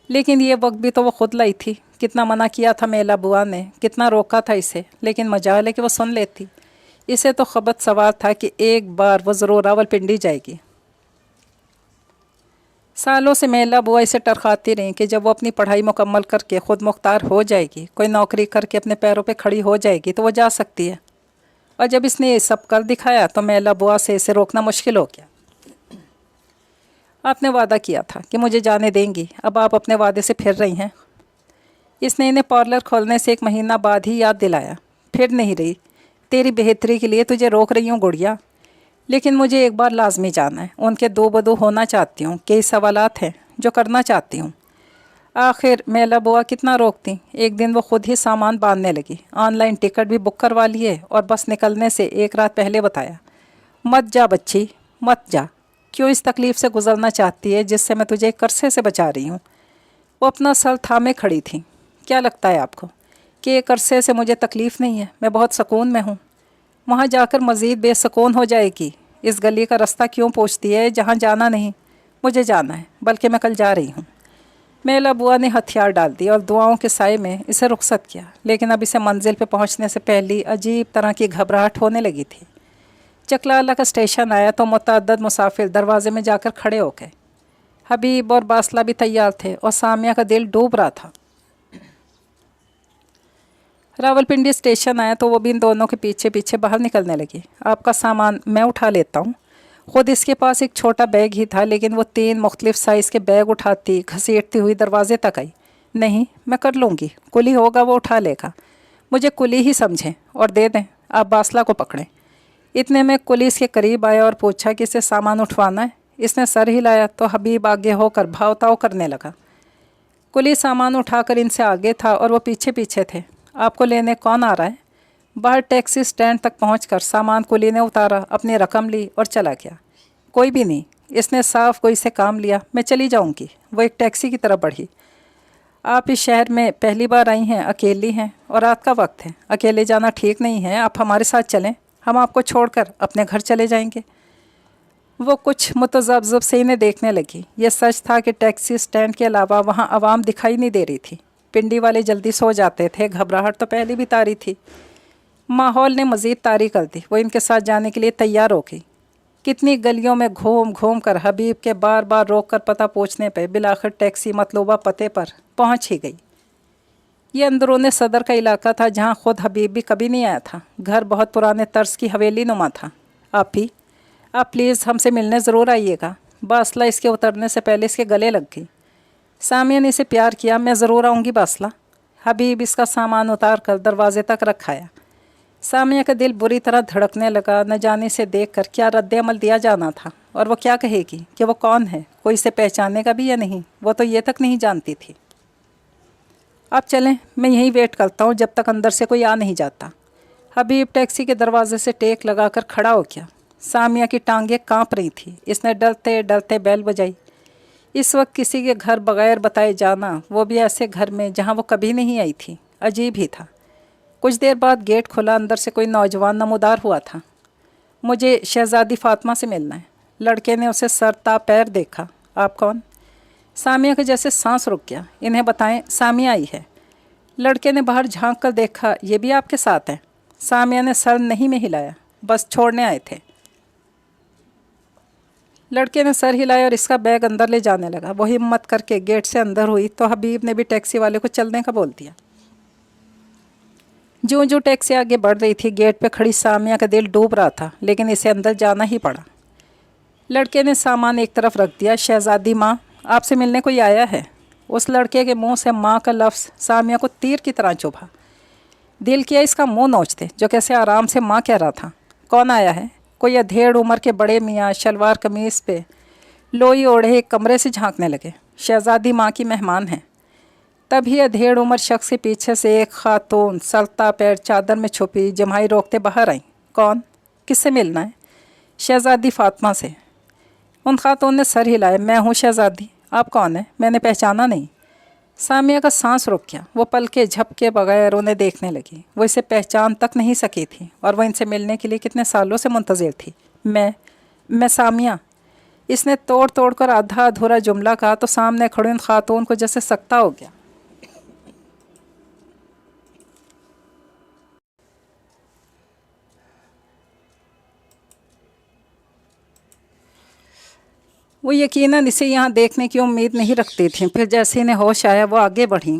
لیکن یہ وقت بھی تو وہ خود لائی تھی۔ کتنا منع کیا تھا میلا بوا نے، کتنا روکا تھا اسے، لیکن مجال ہے کہ وہ سن لیتی۔ اسے تو خبر سوار تھا کہ ایک بار وہ ضرور راولپنڈی جائے گی۔ سالوں سے میلا بوا اسے ٹرخاتی رہیں کہ جب وہ اپنی پڑھائی مکمل کر کے خود مختار ہو جائے گی، کوئی نوکری کر کے اپنے پیروں پہ کھڑی ہو جائے گی تو وہ جا سکتی ہے۔ اور جب اس نے یہ سب کر دکھایا تو میلا بوا سے اسے روکنا مشکل ہو گیا۔ آپ نے وعدہ کیا تھا کہ مجھے جانے دیں گی، اب آپ اپنے وعدے سے پھر رہی ہیں۔ اس نے انہیں پارلر کھولنے سے 1 مہینہ بعد ہی یاد دلایا۔ پھر نہیں رہی، تیری بہتری کے لیے تجھے روک رہی ہوں گڑیا، لیکن مجھے ایک بار لازمی جانا ہے۔ ان کے دو بدو ہونا چاہتی ہوں، کئی سوالات ہیں جو کرنا چاہتی ہوں۔ آخر میلا بوا کتنا روکتی، ایک دن وہ خود ہی سامان باندھنے لگی۔ آن لائن ٹکٹ بھی بک کروا لیے اور بس نکلنے سے 1 رات پہلے بتایا، مت جا بچی، مت جا، کیوں اس تکلیف سے گزرنا چاہتی ہے جس سے میں تجھے ایک عرصے سے بچا رہی ہوں۔ وہ اپنا سر تھامے کھڑی تھی۔ کیا لگتا ہے آپ کو کہ ایک عرصے سے مجھے تکلیف نہیں ہے؟ میں بہت سکون میں ہوں۔ وہاں جا کر مزید بے سکون ہو جائے گی۔ اس گلی کا رستہ کیوں پوچھتی ہے جہاں جانا نہیں؟ مجھے جانا ہے، بلکہ میں کل جا رہی ہوں۔ میلا بوا نے ہتھیار ڈال دی اور دعاؤں کے سائے میں اسے رخصت کیا، لیکن اب اسے منزل پہ پہنچنے سے پہلی عجیب طرح کی گھبراہٹ ہونے لگی تھی۔ چکلالہ کا اسٹیشن آیا تو متعدد مسافر دروازے میں جا کر کھڑے ہو گئے۔ حبیب اور باصلہ بھی تیار تھے اور سامیہ کا دل ڈوب رہا تھا۔ راولپنڈی اسٹیشن آیا تو وہ بھی ان دونوں کے پیچھے پیچھے باہر نکلنے لگی۔ آپ کا سامان میں اٹھا لیتا ہوں۔ خود اس کے پاس ایک چھوٹا بیگ ہی تھا، لیکن وہ 3 مختلف سائز کے بیگ اٹھاتی گھسیٹتی ہوئی دروازے تک آئی۔ نہیں، میں کر لوں گی، کلی ہوگا وہ اٹھا لے گا، مجھے کلی ہی سمجھیں اور دے دیں، آپ باصلہ کو پکڑیں۔ اتنے میں کلی اس کے قریب آیا اور پوچھا کہ اسے سامان اٹھوانا ہے۔ اس نے سر ہلایا تو حبیب آگے ہو کر بھاؤ تاؤ کرنے لگا۔ کلی سامان اٹھا کر ان سے آگے تھا اور وہ پیچھے پیچھے تھے۔ آپ کو لینے کون آ رہا ہے؟ باہر ٹیکسی سٹینڈ تک پہنچ کر سامان کلی نے اتارا، اپنی رقم لی اور چلا گیا۔ کوئی بھی نہیں، اس نے صاف کوئی سے کام لیا، میں چلی جاؤں گی۔ وہ ایک ٹیکسی کی طرف بڑھی۔ آپ اس شہر میں پہلی بار آئی ہیں، اکیلی ہیں اور رات کا وقت ہے، اکیلے جانا ٹھیک نہیں ہے، آپ ہمارے ساتھ چلیں، ہم آپ کو چھوڑ کر اپنے گھر چلے جائیں گے۔ وہ کچھ متذبذب سے انہیں دیکھنے لگی۔ یہ سچ تھا کہ ٹیکسی سٹینڈ کے علاوہ وہاں عوام دکھائی نہیں دے رہی تھی۔ پنڈی والے جلدی سو جاتے تھے، گھبراہٹ تو پہلے بھی طاری تھی۔ ماحول نے مزید طاری کر دی۔ وہ ان کے ساتھ جانے کے لیے تیار ہو گئی۔ کتنی گلیوں میں گھوم گھوم کر حبیب کے بار بار روک کر پتہ پوچھنے پہ بالآخر ٹیکسی مطلوبہ پتے پر پہنچ ہی گئی۔ یہ اندرون صدر کا علاقہ تھا جہاں خود حبیب بھی کبھی نہیں آیا تھا۔ گھر بہت پرانے طرز کی حویلی نما تھا۔ آپ پلیز ہم سے ملنے ضرور آئیے گا۔ باصلہ اس کے اترنے سے پہلے اس کے گلے لگ گئی۔ سامیہ نے اسے پیار کیا، میں ضرور آؤں گی باصلہ۔ حبیب اس کا سامان اتار کر دروازے تک رکھایا۔ سامیہ کا دل بری طرح دھڑکنے لگا، نہ جانے سے دیکھ کر کیا رد عمل دیا جانا تھا، اور وہ کیا کہے گی کہ وہ کون ہے، کوئی اسے پہچانے گا بھی یا نہیں، وہ تو یہ تک نہیں جانتی تھی۔ آپ چلیں، میں یہیں ویٹ کرتا ہوں جب تک اندر سے کوئی آ نہیں جاتا۔ حبیب ٹیکسی کے دروازے سے ٹیک لگا کر کھڑا ہو گیا۔ سامیہ کی ٹانگیں کانپ رہی تھیں۔ اس نے ڈرتے ڈرتے بیل بجائی۔ اس وقت کسی کے گھر بغیر بتائے جانا، وہ بھی ایسے گھر میں جہاں وہ کبھی نہیں آئی تھی، عجیب ہی تھا۔ کچھ دیر بعد گیٹ کھلا، اندر سے کوئی نوجوان نمودار ہوا تھا۔ مجھے شہزادی فاطمہ سے ملنا ہے۔ لڑکے نے اسے سر تا پیر دیکھا۔ آپ کون؟ سامیہ کے جیسے سانس رک گیا۔ انہیں بتائیں، سامیہ آئی ہے۔ لڑکے نے باہر جھانک کر دیکھا، یہ بھی آپ کے ساتھ ہیں؟ سامیہ نے سر نہیں میں ہلایا، بس چھوڑنے آئے تھے۔ لڑکے نے سر ہلایا اور اس کا بیگ اندر لے جانے لگا۔ وہ ہمت کر کے گیٹ سے اندر ہوئی تو حبیب نے بھی ٹیکسی والے کو چلنے کا بول دیا۔ جو ٹیکسی آگے بڑھ رہی تھی، گیٹ پہ کھڑی سامیہ کا دل ڈوب رہا تھا، لیکن اسے اندر جانا ہی پڑا۔ لڑکے نے سامان ایک طرف رکھ دیا۔ شہزادی ماں آپ سے ملنے کوئی آیا ہے؟ اس لڑکے کے منہ سے ماں کا لفظ سامیہ کو تیر کی طرح چبھا۔ دل کیا اس کا منہ نوچتے، جو کیسے آرام سے ماں کہہ رہا تھا۔ کون آیا ہے؟ کوئی ادھیڑ عمر کے بڑے میاں شلوار قمیض پہ لوئی اوڑھے ایک کمرے سے جھانکنے لگے۔ شہزادی ماں کی مہمان ہیں۔ تبھی ادھیڑ عمر شخص کے پیچھے سے ایک خاتون سلتا پیر چادر میں چھپی جمائی روکتے باہر آئیں۔ کون؟ کس سے ملنا ہے؟ شہزادی فاطمہ سے۔ ان خاتون نے سر ہلایا۔ میں ہوں شہزادی۔ آپ کون ہیں؟ میں نے پہچانا نہیں۔ سامیہ کا سانس رک گیا۔ وہ پلکیں جھپکے بغیر انہیں دیکھنے لگی۔ وہ اسے پہچان تک نہیں سکی تھی، اور وہ ان سے ملنے کے لیے کتنے سالوں سے منتظر تھی۔ میں سامیہ۔ اس نے توڑ توڑ کر آدھا ادھورا جملہ کہا تو سامنے کھڑی ان خاتون کو جیسے سکتہ ہو گیا۔ وہ یقیناً اسے یہاں دیکھنے کی امید نہیں رکھتی تھیں۔ پھر جیسے انہیں ہوش آیا وہ آگے بڑھیں۔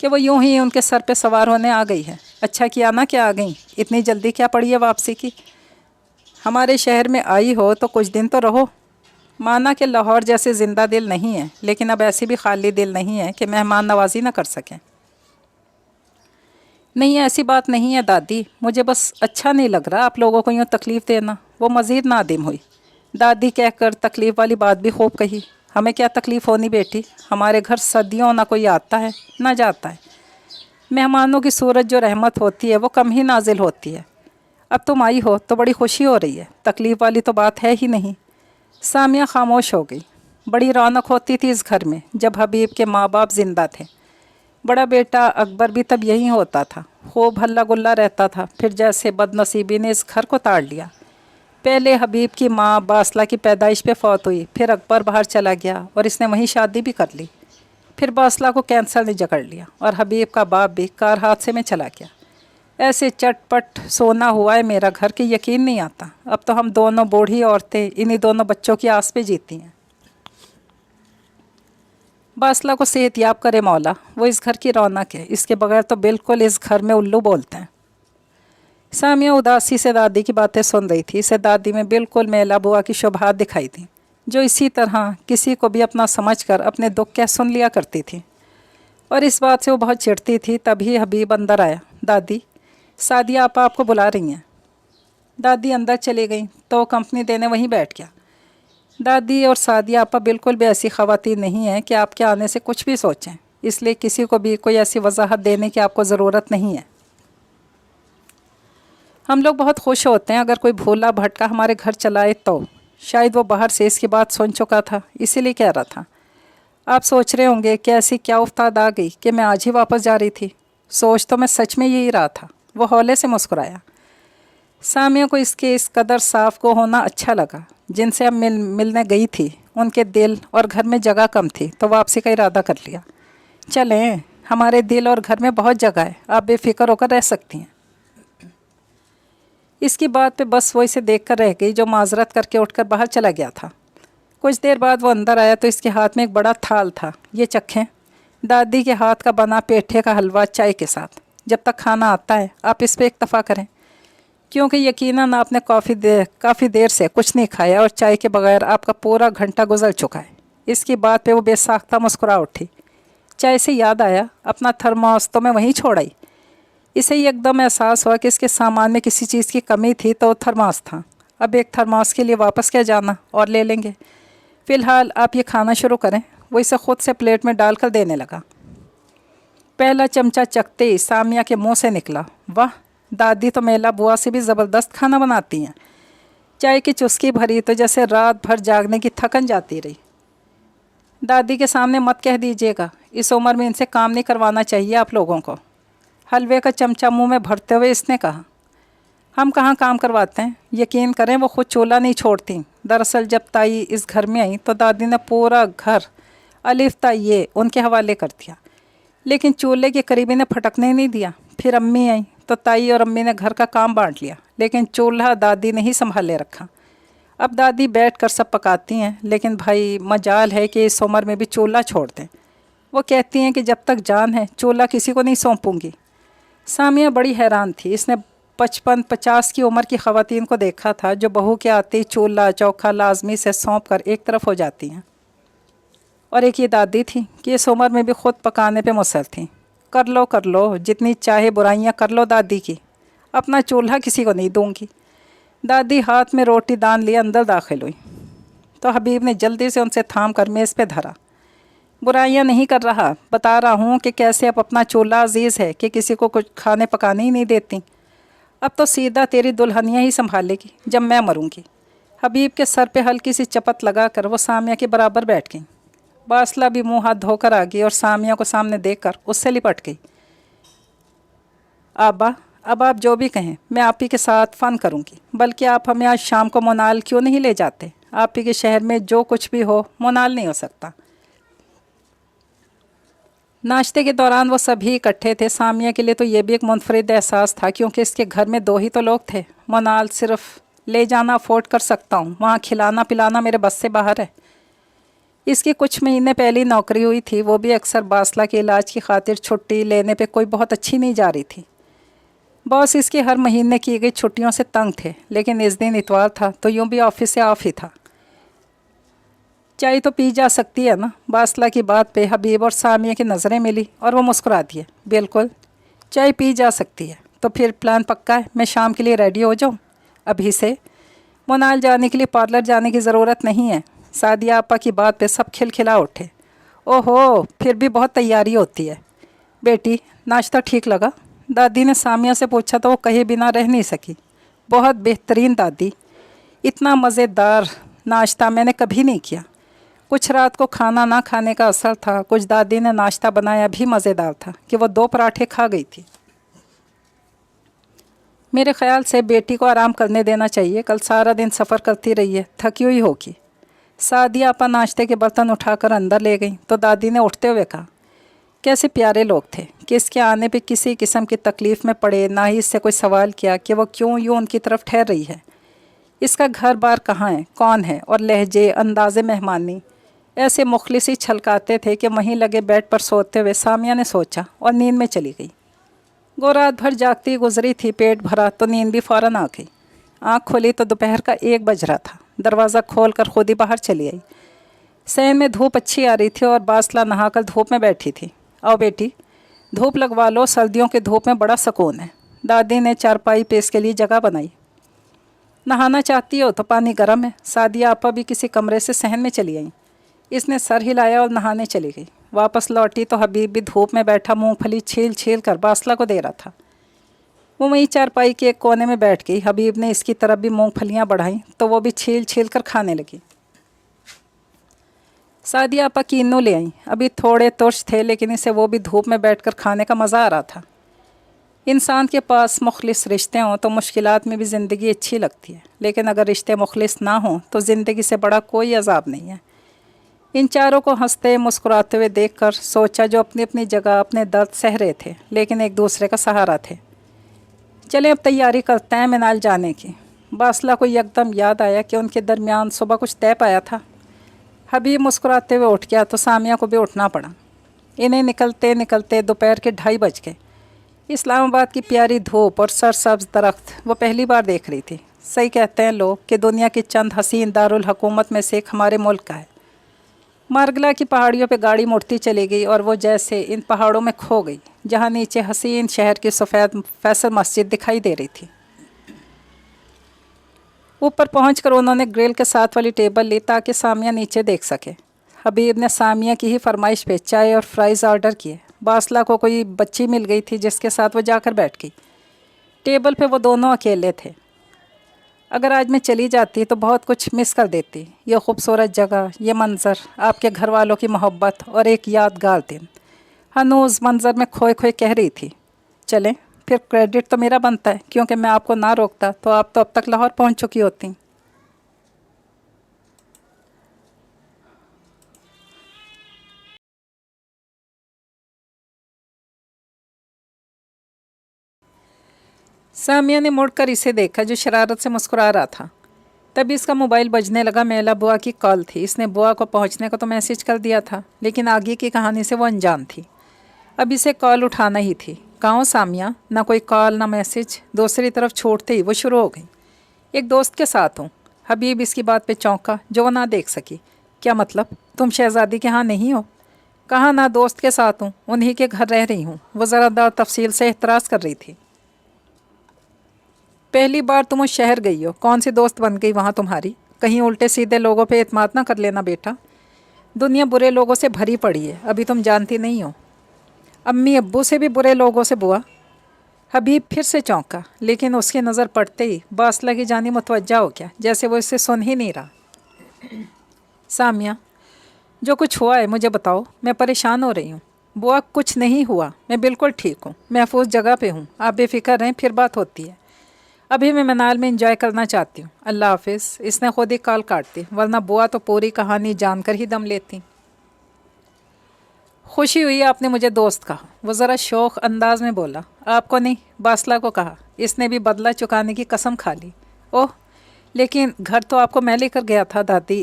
کہ وہ یوں ہی ان کے سر پہ سوار ہونے آ گئی ہے۔ اچھا کیا نا کہ آ گئیں، اتنی جلدی کیا پڑی ہے واپسی کی؟ ہمارے شہر میں آئی ہو تو کچھ دن تو رہو۔ مانا کہ لاہور جیسے زندہ دل نہیں ہے، لیکن اب ایسی بھی خالی دل نہیں ہے کہ مہمان نوازی نہ کر سکیں۔ نہیں، ایسی بات نہیں ہے دادی، مجھے بس اچھا نہیں لگ رہا آپ لوگوں کو یوں تکلیف دینا۔ وہ مزید نادم ہوئی۔ دادی کہہ کر تکلیف والی بات بھی خوب کہی۔ ہمیں کیا تکلیف ہونی بیٹی، ہمارے گھر صدیوں نہ کوئی آتا ہے نہ جاتا ہے۔ مہمانوں کی صورت جو رحمت ہوتی ہے وہ کم ہی نازل ہوتی ہے۔ اب تم آئی ہو تو بڑی خوشی ہو رہی ہے، تکلیف والی تو بات ہے ہی نہیں۔ سامیہ خاموش ہو گئی۔ بڑی رونق ہوتی تھی اس گھر میں جب حبیب کے ماں باپ زندہ تھے۔ بڑا بیٹا اکبر بھی تب یہی ہوتا تھا، خوب ہلا گلا رہتا تھا۔ پھر جیسے بد نصیبی نے اس گھر کو تاڑ لیا۔ پہلے حبیب کی ماں باصلہ کی پیدائش پہ فوت ہوئی، پھر اکبر باہر چلا گیا اور اس نے وہیں شادی بھی کر لی۔ پھر باصلہ کو کینسر نے جکڑ لیا اور حبیب کا باپ بھی کار حادثے میں چلا گیا۔ ایسے چٹ پٹ سونا ہوا ہے میرا گھر کہ یقین نہیں آتا۔ اب تو ہم دونوں بوڑھی عورتیں انہی دونوں بچوں کی آس پہ جیتی ہیں۔ باصلہ کو صحت یاب کرے مولا، وہ اس گھر کی رونق ہے، اس کے بغیر تو بالکل اس گھر میں الو بولتے ہیں۔ سامیہ اداسی سے دادی کی باتیں سن رہی تھی۔ اسے دادی میں بالکل میلا بوا کی شبہات دکھائی تھیں، جو اسی طرح کسی کو بھی اپنا سمجھ کر اپنے دکھ کہہ سن لیا کرتی تھی، اور اس بات سے وہ بہت چڑھتی تھی۔ تبھی حبیب اندر آیا۔ دادی، سعدیہ آپا آپ کو بلا رہی ہیں۔ دادی اندر چلی گئیں تو وہ کمپنی دینے وہیں بیٹھ گیا۔ دادی اور سعدیہ آپا بالکل بھی ایسی خواتین نہیں ہیں کہ آپ کے آنے سے کچھ بھی سوچیں، اس لیے کسی کو بھی کوئی ایسی وضاحت دینے کی آپ کو ضرورت نہیں ہے۔ ہم لوگ بہت خوش ہوتے ہیں اگر کوئی بھولا بھٹکا ہمارے گھر چلائے تو۔ شاید وہ باہر سے اس کی بات سن چکا تھا، اسی لیے کہہ رہا تھا۔ آپ سوچ رہے ہوں گے کہ ایسی کیا افتاد آ گئی کہ میں آج ہی واپس جا رہی تھی۔ سوچ تو میں سچ میں یہی رہا تھا۔ وہ ہولے سے مسکرایا۔ سامیہ کو اس کے اس قدر صاف کو ہونا اچھا لگا۔ جن سے اب ملنے گئی تھی ان کے دل اور گھر میں جگہ کم تھی تو واپسی کا ارادہ کر لیا۔ چلیں، ہمارے دل اور گھر میں بہت جگہ ہے، آپ بے فکر ہو کر رہ سکتی ہیں۔ اس کی بات پہ بس وہ اسے دیکھ کر رہ گئی، جو معذرت کر کے اٹھ کر باہر چلا گیا تھا۔ کچھ دیر بعد وہ اندر آیا تو اس کے ہاتھ میں ایک بڑا تھال تھا۔ یہ چکھیں، دادی کے ہاتھ کا بنا پیٹھے کا حلوہ چائے کے ساتھ۔ جب تک کھانا آتا ہے آپ اس پہ اکتفا کریں، کیونکہ یقیناً آپ نے کافی دیر سے کچھ نہیں کھایا اور چائے کے بغیر آپ کا پورا گھنٹہ گزر چکا ہے۔ اس کی بات پہ وہ بے ساختہ مسکرا اٹھی۔ چائے سے یاد آیا، اپنا تھرماس تو میں وہیں چھوڑ آئی۔ اسے ایک دم احساس ہوا کہ اس کے سامان میں کسی چیز کی کمی تھی تو وہ تھرماس تھا۔ اب ایک تھرماس کے لیے واپس کیا جانا، اور لے لیں گے۔ فی الحال آپ یہ کھانا شروع کریں۔ وہ اسے خود سے پلیٹ میں ڈال کر دینے لگا۔ پہلا چمچہ چکھتے ہی سامیہ کے منہ سے نکلا، واہ، دادی تو میلا بوا سے بھی زبردست کھانا بناتی ہیں۔ چائے کی چسکی بھری تو جیسے رات بھر جاگنے کی تھکن جاتی رہی۔ دادی کے سامنے مت کہہ دیجیے گا، اس عمر میں ان سے کام نہیں کروانا چاہیے آپ لوگوں کو۔ حلوے کا چمچہ منہ میں بھرتے ہوئے اس نے کہا۔ ہم کہاں کام کرواتے ہیں، یقین کریں وہ خود چولہا نہیں چھوڑتی۔ دراصل جب تائی اس گھر میں آئی تو دادی نے پورا گھر الف تا یہ ان کے حوالے کر دیا، لیکن چولہے کے قریب انہیں پھٹکنے نہیں دیا۔ پھر امی آئیں تو تائی اور امی نے گھر کا کام بانٹ لیا، لیکن چولہا دادی نے ہی سنبھالے رکھا۔ اب دادی بیٹھ کر سب پکاتی ہیں، لیکن بھائی مجال ہے کہ اس عمر میں بھی چولہا چھوڑ دیں۔ وہ کہتی ہیں کہ جب تک جان ہے چولہا کسی کو نہیں سونپوں گی۔ سامیہ بڑی حیران تھی۔ اس نے 55-50 کی عمر کی خواتین کو دیکھا تھا جو بہو کے آتے ہی چولہا چوکھا لازمی سے سونپ کر ایک طرف ہو جاتی ہیں، اور ایک یہ دادی تھی کہ اس عمر میں بھی خود پکانے پہ مصر تھیں۔ کر لو جتنی چاہے برائیاں کر لو دادی کی، اپنا چولہا کسی کو نہیں دوں گی۔ دادی ہاتھ میں روٹی دان لیے اندر داخل ہوئی تو حبیب نے جلدی سے ان سے تھام کر میز پہ دھرا۔ برائیاں نہیں کر رہا، بتا رہا ہوں کہ کیسے اب اپنا چولہا عزیز ہے کہ کسی کو کچھ کھانے پکانے ہی نہیں دیتی۔ اب تو سیدھا تیری دلہنیاں ہی سنبھالے گی جب میں مروں گی۔ حبیب کے سر پہ ہلکی سی چپت لگا کر وہ سامیہ کے برابر بیٹھ گئیں۔ باصلہ بھی منہ ہاتھ دھو کر آ گئی اور سامیہ کو سامنے دیکھ کر اس سے لپٹ گئی۔ آبا، اب آپ جو بھی کہیں میں آپ ہی کے ساتھ فن کروں گی، بلکہ آپ ہمیں آج شام کو مونال کیوں نہیں لے جاتے؟ آپ ہی کے شہر میں جو کچھ بھی ہو مونال نہیں ہو سکتا۔ ناشتے کے دوران وہ سبھی اکٹھے تھے۔ سامیہ کے لیے تو یہ بھی ایک منفرد احساس تھا، کیونکہ اس کے گھر میں 2 ہی تو لوگ تھے۔ مونال صرف لے جانا افورڈ کر سکتا ہوں، وہاں کھلانا پلانا میرے بس سے باہر ہے۔ اس کی کچھ مہینے پہلی نوکری ہوئی تھی، وہ بھی اکثر باصلہ کے علاج کی خاطر چھٹی لینے پہ کوئی بہت اچھی نہیں جا رہی تھی۔ باس اس کی ہر مہینے کی گئی چھٹیوں سے تنگ تھے، لیکن اس دن اتوار تھا تو یوں بھی آفس سے آف ہی تھا۔ چائے تو پی جا سکتی ہے نا؟ باصلہ کی بات پہ حبیب اور سامیہ کی نظریں ملی اور وہ مسکرا دیے۔ بالکل، چائے پی جا سکتی ہے۔ تو پھر پلان پکا ہے، میں شام کے لیے ریڈی ہو جاؤں ابھی سے؟ منال جانے کے لیے پارلر جانے کی ضرورت نہیں ہے۔ سعدیہ آپا کی بات پہ سب کھلکھلا اٹھے۔ او ہو، پھر بھی بہت تیاری ہوتی ہے۔ بیٹی، ناشتہ ٹھیک لگا؟ دادی نے سامیہ سے پوچھا تو وہ کہے بنا رہ نہیں سکی۔ بہت بہترین دادی، اتنا مزیدار ناشتہ میں نے کبھی نہیں کیا۔ کچھ رات کو کھانا نہ کھانے کا اثر تھا، کچھ دادی نے ناشتہ بنایا بھی مزیدار تھا کہ وہ 2 پراٹھے کھا گئی تھی۔ میرے خیال سے بیٹی کو آرام کرنے دینا چاہیے، کل سارا دن سفر کرتی رہی ہے، تھکی ہوئی ہوگی۔ سعدیہ آپا ناشتے کے برتن اٹھا کر اندر لے گئیں تو دادی نے اٹھتے ہوئے کہا، کیسے پیارے لوگ تھے کہ اس کے آنے پہ کسی قسم کی تکلیف میں پڑے، نہ ہی اس سے کوئی سوال کیا کہ وہ کیوں یوں ان کی طرف ٹھہر رہی ہے۔ اس کا گھر بار کہاں ہے، کون ہے، اور لہجے، انداز مہمانی ایسے مخلص ہی چھلکاتے تھے کہ وہیں لگے بیڈ پر سوتے ہوئے سامیہ نے سوچا اور نیند میں چلی گئی۔ گو رات بھر جاگتی گزری تھی، پیٹ بھرا تو نیند بھی فوراً آ گئی۔ آنکھ کھولی تو دوپہر کا 1 بج رہا تھا۔ دروازہ کھول کر خود ہی باہر چلی آئی۔ صحن میں دھوپ اچھی آ رہی تھی اور باصلہ نہا کر دھوپ میں بیٹھی تھی۔ آؤ بیٹی، دھوپ لگوا لو، سردیوں کے دھوپ میں بڑا سکون ہے۔ دادی نے چارپائی پہ اس کے لیے جگہ بنائی۔ نہانا چاہتی ہو تو پانی گرم ہے۔ سعدیہ آپا بھی کسی کمرے سے صحن میں چلی آئیں۔ اس نے سر ہلایا اور نہانے چلی گئی۔ واپس لوٹی تو حبیب بھی دھوپ میں بیٹھا مونگ پھلی چھیل چھیل کر باصلہ کو دے رہا تھا۔ وہ وہیں چارپائی کے ایک کونے میں بیٹھ گئی۔ حبیب نے اس کی طرف بھی مونگ پھلیاں بڑھائیں تو وہ بھی چھیل چھیل کر کھانے لگی۔ سعدیہ آپا کینو لے آئیں۔ ابھی تھوڑے ترش تھے لیکن اسے وہ بھی دھوپ میں بیٹھ کر کھانے کا مزہ آ رہا تھا۔ انسان کے پاس مخلص رشتے ہوں تو مشکلات میں بھی زندگی اچھی لگتی ہے، لیکن اگر رشتے مخلص نہ ہوں تو زندگی سے بڑا کوئی عذاب نہیں ہے۔ ان چاروں کو ہنستے مسکراتے ہوئے دیکھ کر سوچا جو اپنی اپنی جگہ اپنے درد سہ رہے تھے لیکن ایک دوسرے کا سہارا تھے۔ چلیں اب تیاری کرتے ہیں منال جانے کی۔ باصلہ کو یکدم یاد آیا کہ ان کے درمیان صبح کچھ طے پایا تھا۔ حبیب مسکراتے ہوئے اٹھ گیا تو سامیہ کو بھی اٹھنا پڑا۔ انہیں نکلتے نکلتے دوپہر کے 2:30 بج گئے۔ اسلام آباد کی پیاری دھوپ اور سرسبز درخت وہ پہلی بار دیکھ رہی تھی۔ صحیح کہتے ہیں لوگ کہ دنیا کی چند حسین دارالحکومت میں سے ایک ہمارے ملک کا ہے۔ مارگلا کی پہاڑیوں پہ گاڑی مڑتی چلی گئی اور وہ جیسے ان پہاڑوں میں کھو گئی جہاں نیچے حسین شہر کی سفید فیصل مسجد دکھائی دے رہی تھی۔ اوپر پہنچ کر انہوں نے گرل کے ساتھ والی ٹیبل لی تاکہ سامیہ نیچے دیکھ سکے۔ حبیب نے سامیہ کی ہی فرمائش پہ چائے اور فرائز آرڈر کیے۔ باصلہ کو کوئی بچی مل گئی تھی جس کے ساتھ وہ جا کر بیٹھ گئی۔ ٹیبل پہ وہ دونوں اکیلے تھے۔ اگر آج میں چلی جاتی تو بہت کچھ مس کر دیتی، یہ خوبصورت جگہ، یہ منظر، آپ کے گھر والوں کی محبت اور ایک یادگار دن۔ ہنوز منظر میں کھوئے کھوئے کہہ رہی تھی، چلیں پھر کریڈٹ تو میرا بنتا ہے کیونکہ میں آپ کو نہ روکتا تو آپ تو اب تک لاہور پہنچ چکی ہوتی۔ سامیہ نے مڑ کر اسے دیکھا جو شرارت سے مسکرا رہا تھا۔ تبھی اس کا موبائل بجنے لگا۔ میلا بوا کی کال تھی۔ اس نے بوا کو پہنچنے کو تو میسج کر دیا تھا لیکن آگے کی کہانی سے وہ انجان تھی۔ اب اسے کال اٹھانا ہی تھی۔ کہاں ہو سامیہ؟ نہ کوئی کال نہ میسج۔ دوسری طرف چھوڑتے ہی وہ شروع ہو گئی، ایک دوست کے ساتھ ہوں۔ حبیب اس کی بات پہ چونکا جو وہ نہ دیکھ سکی۔ کیا مطلب؟ تم شہزادی کے ہاں نہیں ہو؟ کہاں نہ دوست کے ساتھ ہوں، انہی کے گھر رہ رہی ہوں۔ وہ ذرا دار تفصیل سے اعتراض کر رہی تھی۔ پہلی بار تم اس شہر گئی ہو، کون سی دوست بن گئی وہاں تمہاری؟ کہیں الٹے سیدھے لوگوں پہ اعتماد نہ کر لینا بیٹا، دنیا برے لوگوں سے بھری پڑی ہے، ابھی تم جانتی نہیں ہو۔ امی ابو سے بھی برے لوگوں سے بوا؟ حبیب پھر سے چونکا لیکن اس کی نظر پڑتے ہی باصلہ کی جانب متوجہ ہو گیا جیسے وہ اس سے سن ہی نہیں رہا۔ سامیہ، جو کچھ ہوا ہے مجھے بتاؤ، میں پریشان ہو رہی ہوں۔ بوا کچھ نہیں ہوا، میں بالکل ٹھیک ہوں، محفوظ جگہ پہ ہوں، آپ بے فکر رہیں، پھر بات ہوتی ہے۔ ابھی میں منال میں انجوائے کرنا چاہتی ہوں، اللہ حافظ۔ اس نے خود ہی کال کاٹ دی، ورنہ بوا تو پوری کہانی جان کر ہی دم لیتی۔ خوشی ہوئی آپ نے مجھے دوست کہا، وہ ذرا شوق انداز میں بولا۔ آپ کو نہیں، باصلہ کو کہا، اس نے بھی بدلہ چکانے کی قسم کھا لی۔ اوہ لیکن گھر تو آپ کو میں لے کر گیا تھا دادی۔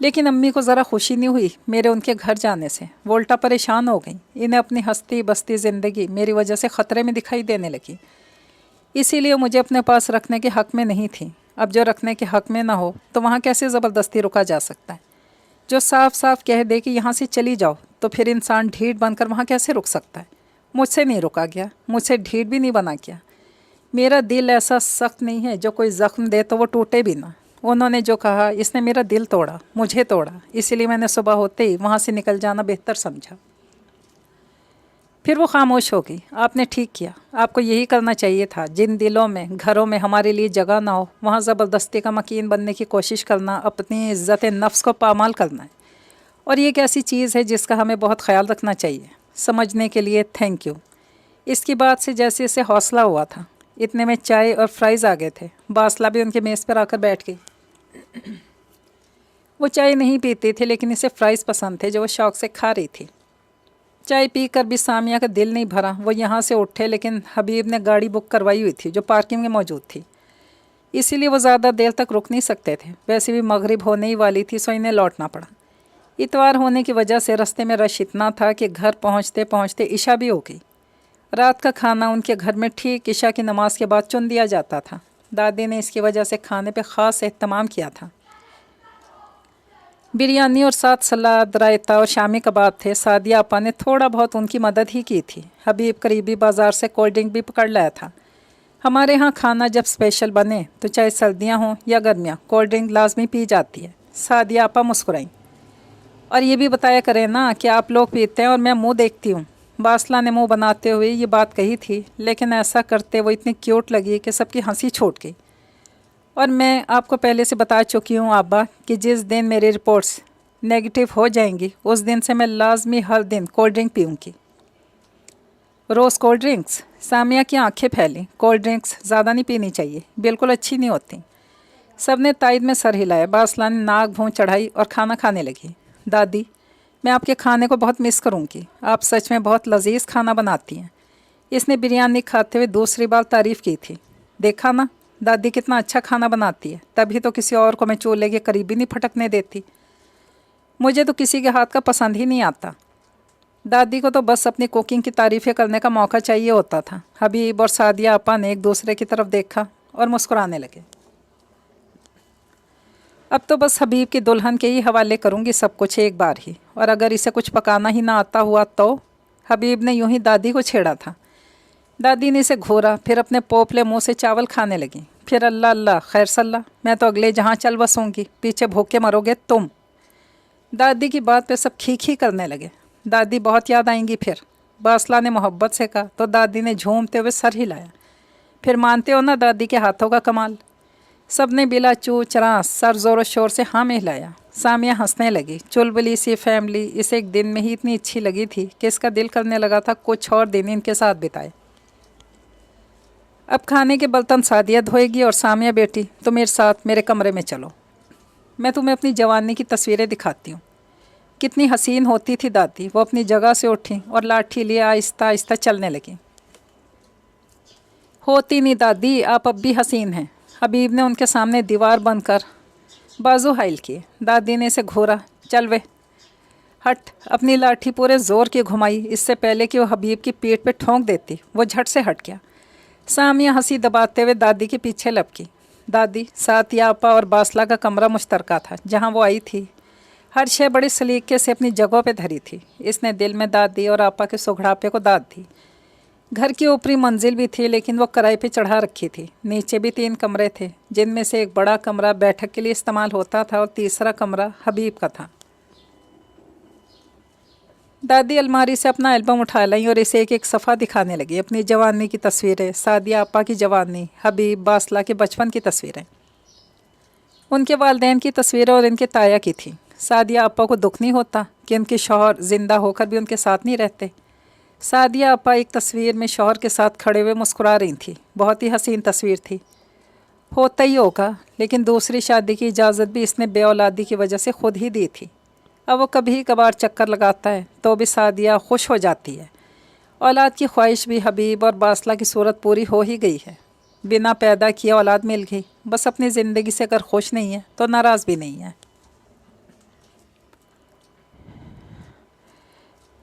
لیکن امی کو ذرا خوشی نہیں ہوئی میرے ان کے گھر جانے سے، وہ الٹا پریشان ہو گئیں۔ انہیں اپنی ہستی بستی زندگی میری وجہ سے خطرے میں دکھائی دینے لگی، اسی لیے مجھے اپنے پاس رکھنے کے حق میں نہیں تھی۔ اب جو رکھنے کے حق میں نہ ہو تو وہاں کیسے زبردستی رکا جا سکتا ہے؟ جو صاف صاف کہہ دے کہ یہاں سے چلی جاؤ تو پھر انسان ڈھیٹ بن کر وہاں کیسے رک سکتا ہے؟ مجھ سے نہیں رکا گیا، مجھ سے ڈھیٹ بھی نہیں بنا کیا۔ میرا دل ایسا سخت نہیں ہے جو کوئی زخم دے تو وہ ٹوٹے بھی نہ۔ انہوں نے جو کہا اس نے میرا دل توڑا، مجھے توڑا، اسی لیے میں نے صبح ہوتے ہی وہاں سے نکل جانا بہتر سمجھا۔ پھر وہ خاموش ہو گئی۔ آپ نے ٹھیک کیا، آپ کو یہی کرنا چاہیے تھا۔ جن دلوں میں گھروں میں ہمارے لیے جگہ نہ ہو وہاں زبردستی کا مکین بننے کی کوشش کرنا اپنی عزت نفس کو پامال کرنا ہے، اور یہ ایک ایسی چیز ہے جس کا ہمیں بہت خیال رکھنا چاہیے۔ سمجھنے کے لیے تھینک یو۔ اس کی بات سے جیسے اسے حوصلہ ہوا تھا۔ اتنے میں چائے اور فرائز آ گئے تھے۔ باسلہ بھی ان کے میز پر آ کر بیٹھ گئی۔ وہ چائے نہیں پیتی تھی لیکن اسے فرائز پسند تھے جو وہ شوق سے کھا رہی تھی۔ چائے پی کر بھی سامیہ کا دل نہیں بھرا۔ وہ یہاں سے اٹھے لیکن حبیب نے گاڑی بک کروائی ہوئی تھی جو پارکنگ میں موجود تھی، اسی لیے وہ زیادہ دیر تک رک نہیں سکتے تھے۔ ویسے بھی مغرب ہونے ہی والی تھی، سو انہیں لوٹنا پڑا۔ اتوار ہونے کی وجہ سے رستے میں رش اتنا تھا کہ گھر پہنچتے پہنچتے عشاء بھی ہو گئی۔ رات کا کھانا ان کے گھر میں ٹھیک عشاء کی نماز کے بعد چن دیا جاتا تھا۔ دادی نے اس کی وجہ سے کھانے پہ خاص اہتمام کیا تھا۔ بریانی اور ساتھ سلاد، رائتا اور شامی کباب تھے۔ سعدیہ آپا نے تھوڑا بہت ان کی مدد ہی کی تھی۔ حبیب قریبی بازار سے کولڈ ڈرنک بھی پکڑ لایا تھا۔ ہمارے ہاں کھانا جب اسپیشل بنے تو چاہے سردیاں ہوں یا گرمیاں کولڈ ڈرنک لازمی پی جاتی ہے۔ سعدیہ آپا مسکرائیں۔ اور یہ بھی بتایا کریں نا کہ آپ لوگ پیتے ہیں اور میں منہ دیکھتی ہوں۔ باسلہ نے منہ بناتے ہوئے یہ بات کہی تھی، لیکن ایسا کرتے وہ اتنی کیوٹ لگی کہ سب کی ہنسی چھوٹ گئی۔ اور میں آپ کو پہلے سے بتا چکی ہوں آبا کہ جس دن میری رپورٹس نیگیٹو ہو جائیں گی اس دن سے میں لازمی ہر دن کولڈ ڈرنک پیوں گی۔ روز کولڈ ڈرنکس؟ سامیہ کی آنکھیں پھیلیں۔ کولڈ ڈرنکس زیادہ نہیں پینی چاہیے، بالکل اچھی نہیں ہوتی۔ سب نے تائید میں سر ہلایا۔ باسلہ نے ناک بھون چڑھائی اور کھانا کھانے لگی۔ دادی، میں آپ کے کھانے کو بہت مس کروں گی، آپ سچ میں بہت لذیذ کھانا بناتی ہیں۔ اس نے بریانی کھاتے ہوئے دوسری بار تعریف کی تھی۔ دیکھا نا دادی کتنا اچھا کھانا بناتی ہے، تبھی تو کسی اور کو میں چولہے کے قریب بھی نہیں پھٹکنے دیتی۔ مجھے تو کسی کے ہاتھ کا پسند ہی نہیں آتا۔ دادی کو تو بس اپنی کوکنگ کی تعریفیں کرنے کا موقع چاہیے ہوتا تھا۔ حبیب اور سعدیہ آپا نے ایک دوسرے کی طرف دیکھا اور مسکرانے لگے۔ اب تو بس حبیب کی دلہن کے ہی حوالے کروں گی سب کچھ ایک بار ہی، اور اگر اسے کچھ پکانا ہی نہ آتا ہوا تو۔ حبیب نے یوں ہی دادی کو چھیڑا تھا۔ دادی نے اسے گھورا، پھر اپنے پوپلے منہ سے چاول کھانے لگیں۔ پھر اللہ اللہ خیر صلہ، میں تو اگلے جہاں چل بسوں گی، پیچھے بھوکے مرو گے تم۔ دادی کی بات پہ سب کھی کرنے لگے۔ دادی بہت یاد آئیں گی پھر، باسلہ نے محبت سے کہا تو دادی نے جھومتے ہوئے سر ہلایا۔ پھر مانتے ہو نا دادی کے ہاتھوں کا کمال؟ سب نے بلا چو چراں سر زور و شور سے ہاں میں ہلایا۔ سامیہ ہنسنے لگی۔ چلبلی سی فیملی اسے ایک دن میں ہی اتنی اچھی لگی تھی کہ اس کا دل کرنے لگا تھا کچھ اور دن ان کے ساتھ بتائے۔ اب کھانے کے برتن سعدیہ دھوئے گی اور سامیہ بیٹی تو میرے ساتھ میرے کمرے میں چلو، میں تمہیں اپنی جوانی کی تصویریں دکھاتی ہوں۔ کتنی حسین ہوتی تھی دادی۔ وہ اپنی جگہ سے اٹھیں اور لاٹھی لیے آہستہ آہستہ چلنے لگیں۔ ہوتی نہیں دادی، آپ اب بھی حسین ہیں۔ حبیب نے ان کے سامنے دیوار بن کر بازو حائل کیے۔ دادی نے اسے گھورا۔ چل وے ہٹ۔ اپنی لاٹھی پورے زور کی گھمائی، اس سے پہلے کہ وہ حبیب کی پیٹھ پہ ٹھونک دیتی وہ جھٹ سے ہٹ گیا۔ سامیہ ہنسی دباتے ہوئے دادی کے پیچھے لپکی۔ دادی، سعدیہ آپا اور باسلہ کا کمرہ مشترکہ تھا جہاں وہ آئی تھی۔ ہر شے بڑے سلیقے سے اپنی جگہوں پہ دھری تھی۔ اس نے دل میں دادی اور آپا کے سگڑاپے کو داد دی۔ گھر کی اوپری منزل بھی تھی لیکن وہ کرائے پہ چڑھا رکھی تھی۔ نیچے بھی 3 کمرے تھے جن میں سے ایک بڑا کمرہ بیٹھک کے لیے استعمال ہوتا تھا اور تیسرا کمرہ حبیب کا تھا۔ دادی الماری سے اپنا البم اٹھا لائیں اور اسے ایک ایک صفحہ دکھانے لگی۔ اپنی جوانی کی تصویریں، سعدیہ آپا کی جوانی، حبیب باسلہ کے بچپن کی تصویریں، ان کے والدین کی تصویریں اور ان کے تایا کی تھیں۔ سعدیہ آپا کو دکھ نہیں ہوتا کہ ان کے شوہر زندہ ہو کر بھی ان کے ساتھ نہیں رہتے؟ سعدیہ آپا ایک تصویر میں شوہر کے ساتھ کھڑے ہوئے مسکرا رہی تھیں۔ بہت ہی حسین تصویر تھی۔ ہوتا ہی ہوگا، لیکن دوسری شادی کی اجازت بھی اس نے بے اولادی کی وجہ سے خود ہی دی تھی۔ اب وہ کبھی کبھار چکر لگاتا ہے تو بھی سعدیہ خوش ہو جاتی ہے۔ اولاد کی خواہش بھی حبیب اور باسلہ کی صورت پوری ہو ہی گئی ہے۔ بنا پیدا کیے اولاد مل گئی، بس اپنی زندگی سے اگر خوش نہیں ہے تو ناراض بھی نہیں ہے۔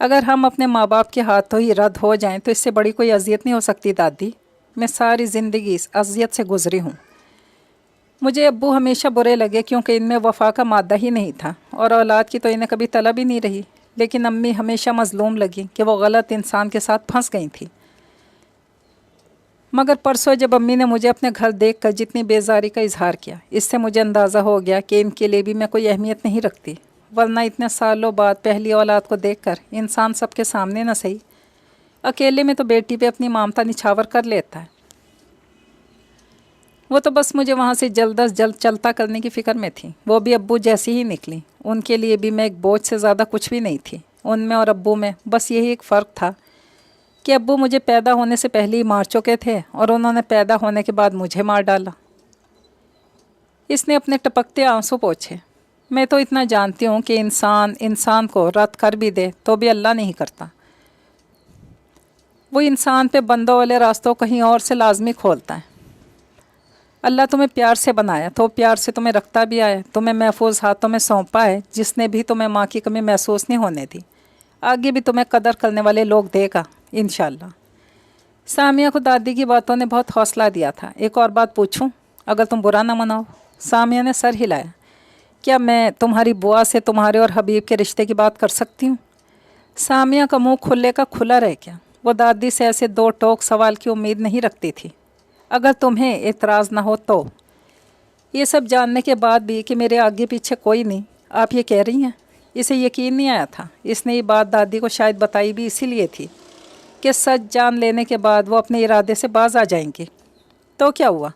اگر ہم اپنے ماں باپ کے ہاتھوں ہی رد ہو جائیں تو اس سے بڑی کوئی اذیت نہیں ہو سکتی دادی۔ میں ساری زندگی اس اذیت سے گزری ہوں۔ مجھے ابو ہمیشہ برے لگے کیونکہ ان میں وفا کا مادہ ہی نہیں تھا اور اولاد کی تو انہیں کبھی طلب ہی نہیں رہی، لیکن امی ہمیشہ مظلوم لگیں کہ وہ غلط انسان کے ساتھ پھنس گئی تھیں۔ مگر پرسوں جب امی نے مجھے اپنے گھر دیکھ کر جتنی بیزاری کا اظہار کیا، اس سے مجھے اندازہ ہو گیا کہ ان کے لیے بھی میں کوئی اہمیت نہیں رکھتی، ورنہ اتنے سالوں بعد پہلی اولاد کو دیکھ کر انسان سب کے سامنے نہ صحیح، اکیلے میں تو بیٹی پہ اپنی ممتا نچھاور کر لیتا ہے۔ وہ تو بس مجھے وہاں سے جلد از جلد چلتا کرنے کی فکر میں تھی، وہ بھی ابو جیسی ہی نکلی۔ ان کے لیے بھی میں ایک بوجھ سے زیادہ کچھ بھی نہیں تھی۔ ان میں اور ابو میں بس یہی ایک فرق تھا کہ ابو مجھے پیدا ہونے سے پہلے ہی مار چکے تھے اور انہوں نے پیدا ہونے کے بعد مجھے مار ڈالا۔ اس نے اپنے ٹپکتے آنسو پوچھے۔ میں تو اتنا جانتی ہوں کہ انسان کو رد کر بھی دے تو بھی اللہ نہیں کرتا، وہ انسان پہ بندوں والے راستوں کہیں اور سے لازمی کھولتا ہے۔ اللہ تمہیں پیار سے بنایا تو پیار سے تمہیں رکھتا بھی آیا، تمہیں محفوظ ہاتھوں میں سونپا ہے، جس نے بھی تمہیں ماں کی کمی محسوس نہیں ہونے دی، آگے بھی تمہیں قدر کرنے والے لوگ دے گا انشاءاللہ۔ سامیہ کو دادی کی باتوں نے بہت حوصلہ دیا تھا۔ ایک اور بات پوچھوں، اگر تم برا نہ مناؤ؟ سامیہ نے سر ہلایا۔ کیا میں تمہاری بوا سے تمہارے اور حبیب کے رشتے کی بات کر سکتی ہوں؟ سامیہ کا منہ کھلے کا کھلا رہ گیا۔ وہ دادی سے ایسے دو ٹوک سوال کی امید نہیں رکھتی تھی۔ اگر تمہیں اعتراض نہ ہو تو۔ یہ سب جاننے کے بعد بھی کہ میرے آگے پیچھے کوئی نہیں، آپ یہ کہہ رہی ہیں؟ اسے یقین نہیں آیا تھا۔ اس نے یہ بات دادی کو شاید بتائی بھی اسی لیے تھی کہ سچ جان لینے کے بعد وہ اپنے ارادے سے باز آ جائیں گی۔ تو کیا ہوا؟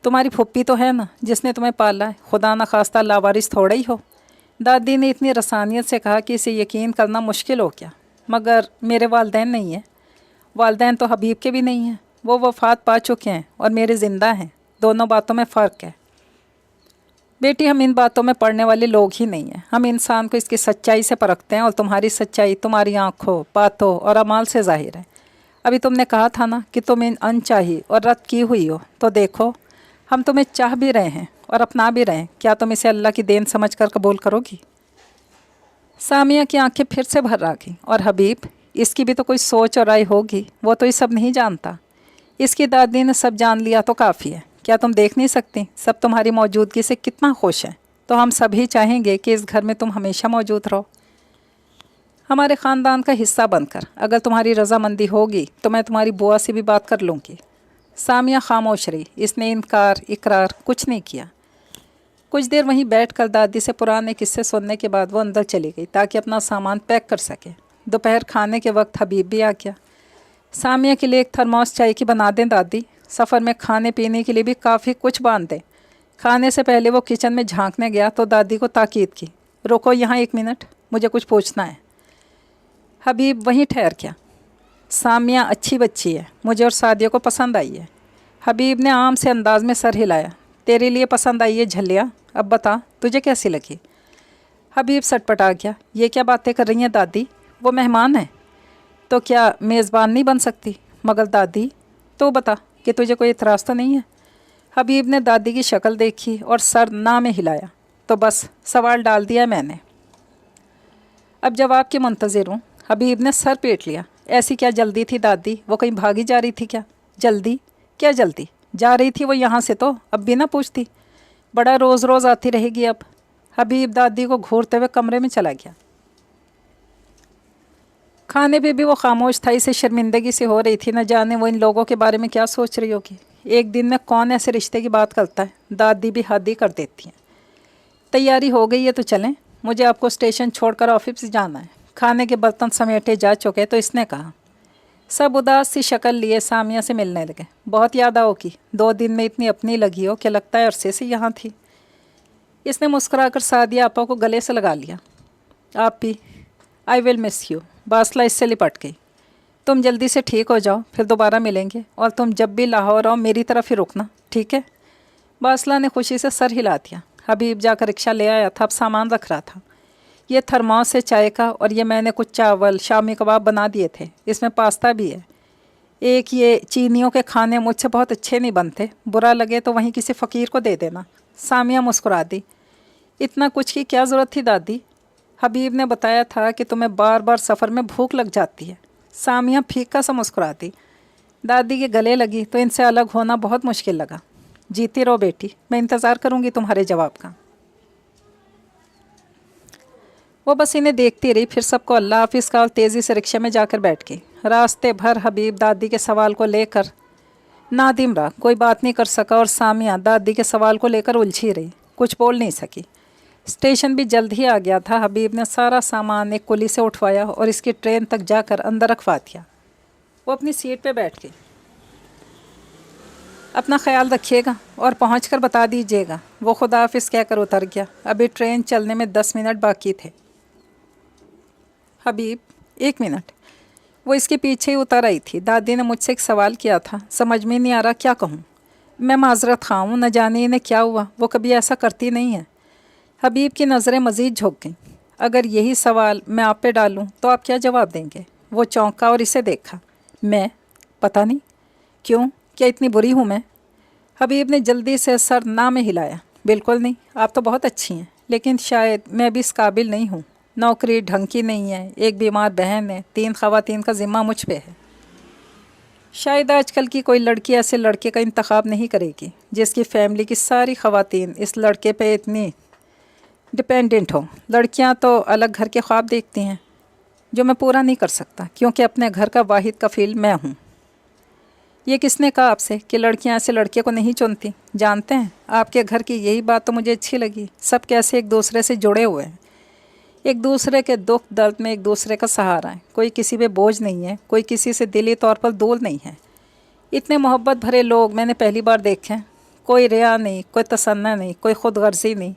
تمہاری پھپھی تو ہے نا جس نے تمہیں پالا ہے، خدا نخواستہ لاوارث تھوڑا ہی ہو۔ دادی نے اتنی رسانیت سے کہا کہ اسے یقین کرنا مشکل ہو گیا۔ مگر میرے والدین نہیں ہیں۔ والدین تو حبیب کے بھی نہیں ہیں، وہ وفات پا چکے ہیں اور میرے زندہ ہیں، دونوں باتوں میں فرق ہے۔ بیٹی، ہم ان باتوں میں پڑھنے والے لوگ ہی نہیں ہیں، ہم انسان کو اس کی سچائی سے پرکھتے ہیں، اور تمہاری سچائی تمہاری آنکھوں، باتوں اور اعمال سے ظاہر ہے۔ ابھی تم نے کہا تھا نا کہ تم انچاہی اور رد کی ہوئی ہو، تو دیکھو ہم تمہیں چاہ بھی رہے ہیں اور اپنا بھی رہے ہیں، کیا تم اسے اللہ کی دین سمجھ کر قبول کرو گی؟ سامیہ کی آنکھیں پھر سے بھر آ گئیں۔ اور حبیب، اس کی بھی تو کوئی سوچ اور رائے ہوگی، وہ تو یہ سب نہیں جانتا۔ اس کی دادی نے سب جان لیا تو کافی ہے، کیا تم دیکھ نہیں سکتی سب تمہاری موجودگی سے کتنا خوش ہیں؟ تو ہم سب ہی چاہیں گے کہ اس گھر میں تم ہمیشہ موجود رہو، ہمارے خاندان کا حصہ بن کر۔ اگر تمہاری رضامندی ہوگی تو میں تمہاری بوا سے بھی بات کر لوں گی۔ سامیہ خاموش رہی، اس نے انکار اقرار کچھ نہیں کیا۔ کچھ دیر وہیں بیٹھ کر دادی سے پرانے قصے سننے کے بعد وہ اندر چلی گئی تاکہ اپنا سامان پیک کر سکے۔ دوپہر کھانے کے وقت حبیب بھی آ گیا۔ سامیہ کے لیے ایک تھرموس چائے کی بنا دیں دادی، سفر میں کھانے پینے کے لیے بھی کافی کچھ باندھ دیں۔ کھانے سے پہلے وہ کچن میں جھانکنے گیا تو دادی کو تاکید کی، رکو یہاں ایک منٹ، مجھے کچھ پوچھنا ہے۔ حبیب وہیں ٹھہر گیا۔ سامیہ اچھی بچی ہے، مجھے اور سعدیہ کو پسند آئی ہے۔ حبیب نے عام سے انداز میں سر ہلایا۔ تیرے لیے پسند آئی ہے جھلیا، اب بتا تجھے کیسی لگی؟ حبیب سٹ پٹا گیا۔ یہ کیا باتیں کر رہی ہیں دادی، وہ مہمان ہیں تو کیا میزبان نہیں بن سکتی؟ مگر دادی تو بتا کہ تجھے کوئی اعتراض تو نہیں ہے؟ حبیب نے دادی کی شکل دیکھی اور سر نہ میں ہلایا۔ تو بس سوال ڈال دیا میں نے، اب جواب کے منتظر ہوں۔ حبیب نے سر پیٹ لیا۔ ایسی کیا جلدی تھی دادی، وہ کہیں بھاگی جا رہی تھی کیا؟ جلدی کیا جلدی، جا رہی تھی وہ یہاں سے تو اب بھی نہ پوچھتی، بڑا روز روز آتی رہے گی اب۔ حبیب دادی کو گھورتے ہوئے کمرے میں چلا گیا۔ کھانے پہ بھی وہ خاموش تھا، اسے شرمندگی سے ہو رہی تھی، نہ جانے وہ ان لوگوں کے بارے میں کیا سوچ رہی ہوگی۔ ایک دن میں کون ایسے رشتے کی بات کرتا ہے، دادی بھی حد ہی کر دیتی ہیں۔ تیاری ہو گئی ہے تو چلیں، مجھے آپ کو اسٹیشن چھوڑ کر آفس سے جانا ہے۔ کھانے کے برتن سمیٹے جا چکے تو اس نے کہا۔ سب اداس سی شکل لیے سامیہ سے ملنے لگے۔ بہت یاد آؤ کی، 2 دن میں اتنی اپنی لگی ہو کہ لگتا ہے عرصے سے یہاں تھی۔ اس نے مسکرا کر سعدیہ آپا کو گلے سے لگا لیا۔ آپ بھی، آئی ول مس یو۔ باسلہ اس سے لپٹ گئی۔ تم جلدی سے ٹھیک ہو جاؤ، پھر دوبارہ ملیں گے، اور تم جب بھی لاہور آؤ میری طرف ہی رکنا، ٹھیک ہے؟ باسلہ نے خوشی سے سر ہلا دیا۔ حبیب جا کر رکشہ لے آیا تھا، اب سامان رکھ رہا تھا۔ یہ تھرموس سے چائے کا، اور یہ میں نے کچھ چاول شامی کباب بنا دیے تھے، اس میں پاستا بھی ہے۔ ایک یہ چینیوں کے کھانے مجھ سے بہت اچھے نہیں بنتے، برا لگے تو وہیں کسی فقیر کو دے دینا۔ سامیہ مسکرا دی۔ اتنا کچھ کی کیا ضرورت تھی دادی؟ حبیب نے بتایا تھا کہ تمہیں بار بار سفر میں بھوک لگ جاتی ہے۔ سامیہ پھیکا سا مسکراتی دادی کے گلے لگی تو ان سے الگ ہونا بہت مشکل لگا۔ جیتی رہو بیٹی، میں انتظار کروں گی تمہارے جواب کا۔ وہ بس انہیں دیکھتی رہی، پھر سب کو اللہ حافظ کا اور تیزی سے رکشے میں جا کر بیٹھ گئی۔ راستے بھر حبیب دادی کے سوال کو لے کر نادم رہا، کوئی بات نہیں کر سکا، اور سامیہ دادی کے سوال کو لے کر الجھی رہی، کچھ بول نہیں سکی۔ اسٹیشن بھی جلد ہی آ گیا تھا۔ حبیب نے سارا سامان ایک کلی سے اٹھوایا اور اس کی ٹرین تک جا کر اندر رکھوا دیا۔ وہ اپنی سیٹ پہ بیٹھ گئی۔ اپنا خیال رکھیے گا اور پہنچ کر بتا دیجیے گا۔ وہ خدا حافظ کہہ کر اتر گیا۔ ابھی ٹرین چلنے میں 10 منٹ باقی تھے۔ حبیب 1 منٹ، وہ اس کے پیچھے ہی اتر آئی تھی۔ دادی نے مجھ سے ایک سوال کیا تھا، سمجھ میں نہیں آ رہا کیا کہوں۔ میں معذرت خواہ ہوں، نہ جانے انہیں کیا ہوا، وہ کبھی ایسا کرتی نہیں ہے۔ حبیب کی نظریں مزید جھک گئیں۔ اگر یہی سوال میں آپ پہ ڈالوں تو آپ کیا جواب دیں گے؟ وہ چونکا اور اسے دیکھا۔ میں پتہ نہیں کیوں، کیا اتنی بری ہوں میں؟ حبیب نے جلدی سے سر نہ میں ہلایا۔ بالکل نہیں، آپ تو بہت اچھی ہیں، لیکن شاید میں بھی اس قابل نہیں ہوں۔ نوکری ڈھنگ کی نہیں ہے، ایک بیمار بہن ہے، 3 خواتین کا ذمہ مجھ پہ ہے۔ شاید آج کل کی کوئی لڑکی ایسے لڑکے کا انتخاب نہیں کرے گی جس کی فیملی کی ساری خواتین اس لڑکے پہ اتنی ڈپینڈنٹ ہوں۔ لڑکیاں تو الگ گھر کے خواب دیکھتی ہیں جو میں پورا نہیں کر سکتا، کیونکہ اپنے گھر کا واحد کفیل میں ہوں۔ یہ کس نے کہا آپ سے کہ لڑکیاں ایسے لڑکے کو نہیں چنتی؟ جانتے ہیں، آپ کے گھر کی یہی بات تو مجھے اچھی لگی، سب کیسے ایک دوسرے سے جڑے ہوئے ہیں، ایک دوسرے کے دکھ درد میں ایک دوسرے کا سہارا ہے، کوئی کسی پہ بوجھ نہیں ہے، کوئی کسی سے دلی طور پر دول نہیں ہے۔ اتنے محبت بھرے لوگ میں نے پہلی بار دیکھے ہیں، کوئی ریا نہیں، کوئی تصنع نہیں، کوئی خود غرضی نہیں،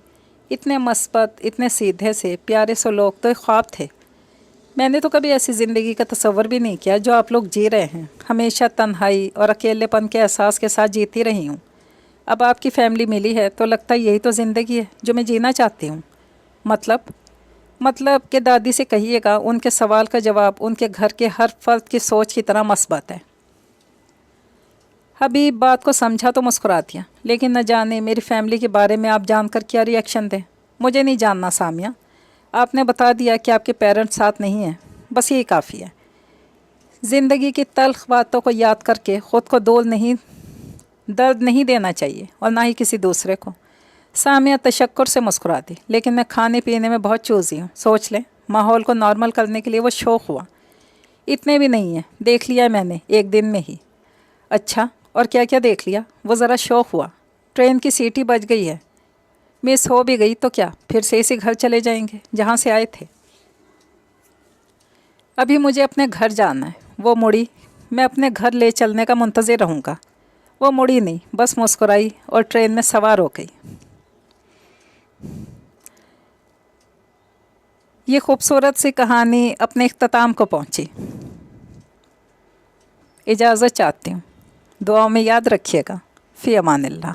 اتنے مثبت، اتنے سیدھے سے پیارے سے لوگ تو ایک خواب تھے۔ میں نے تو کبھی ایسی زندگی کا تصور بھی نہیں کیا جو آپ لوگ جی رہے ہیں۔ ہمیشہ تنہائی اور اکیلے پن کے احساس کے ساتھ جیتی رہی ہوں۔ اب آپ کی فیملی ملی ہے تو لگتا ہے یہی تو زندگی ہے جو میں جینا چاہتی ہوں۔ مطلب کہ دادی سے کہیے گا ان کے سوال کا جواب ان کے گھر کے ہر فرد کی سوچ کی طرح مثبت ہے۔ حبیب بات کو سمجھا تو مسکرا دیا، لیکن نہ جانے میری فیملی کے بارے میں آپ جان کر کیا ری ایکشن دیں۔ مجھے نہیں جاننا سامیہ، آپ نے بتا دیا کہ آپ کے پیرنٹس ساتھ نہیں ہیں، بس یہی کافی ہے۔ زندگی کی تلخ باتوں کو یاد کر کے خود کو درد نہیں دینا چاہیے، اور نہ ہی کسی دوسرے کو۔ سامیہ تشکر سے مسکرا دی، لیکن میں کھانے پینے میں بہت چوزی ہوں، سوچ لیں ماحول کو نارمل کرنے کے لیے وہ شوق ہوا۔ اتنے بھی نہیں ہیں، دیکھ لیا میں نے ایک دن میں ہی۔ اچھا، اور کیا کیا دیکھ لیا؟ وہ ذرا شوق ہوا۔ ٹرین کی سیٹی بج گئی ہے، مس ہو بھی گئی تو کیا، پھر سے اسی گھر چلے جائیں گے جہاں سے آئے تھے۔ ابھی مجھے اپنے گھر جانا ہے۔ وہ مڑی۔ میں اپنے گھر لے چلنے کا منتظر رہوں گا۔ وہ مڑی نہیں، بس مسکرائی اور ٹرین میں سوار ہو گئی۔ یہ خوبصورت سی کہانی اپنے اختتام کو پہنچی۔ اجازت چاہتی ہوں، دعاؤں میں یاد رکھیے گا۔ فی امان اللہ۔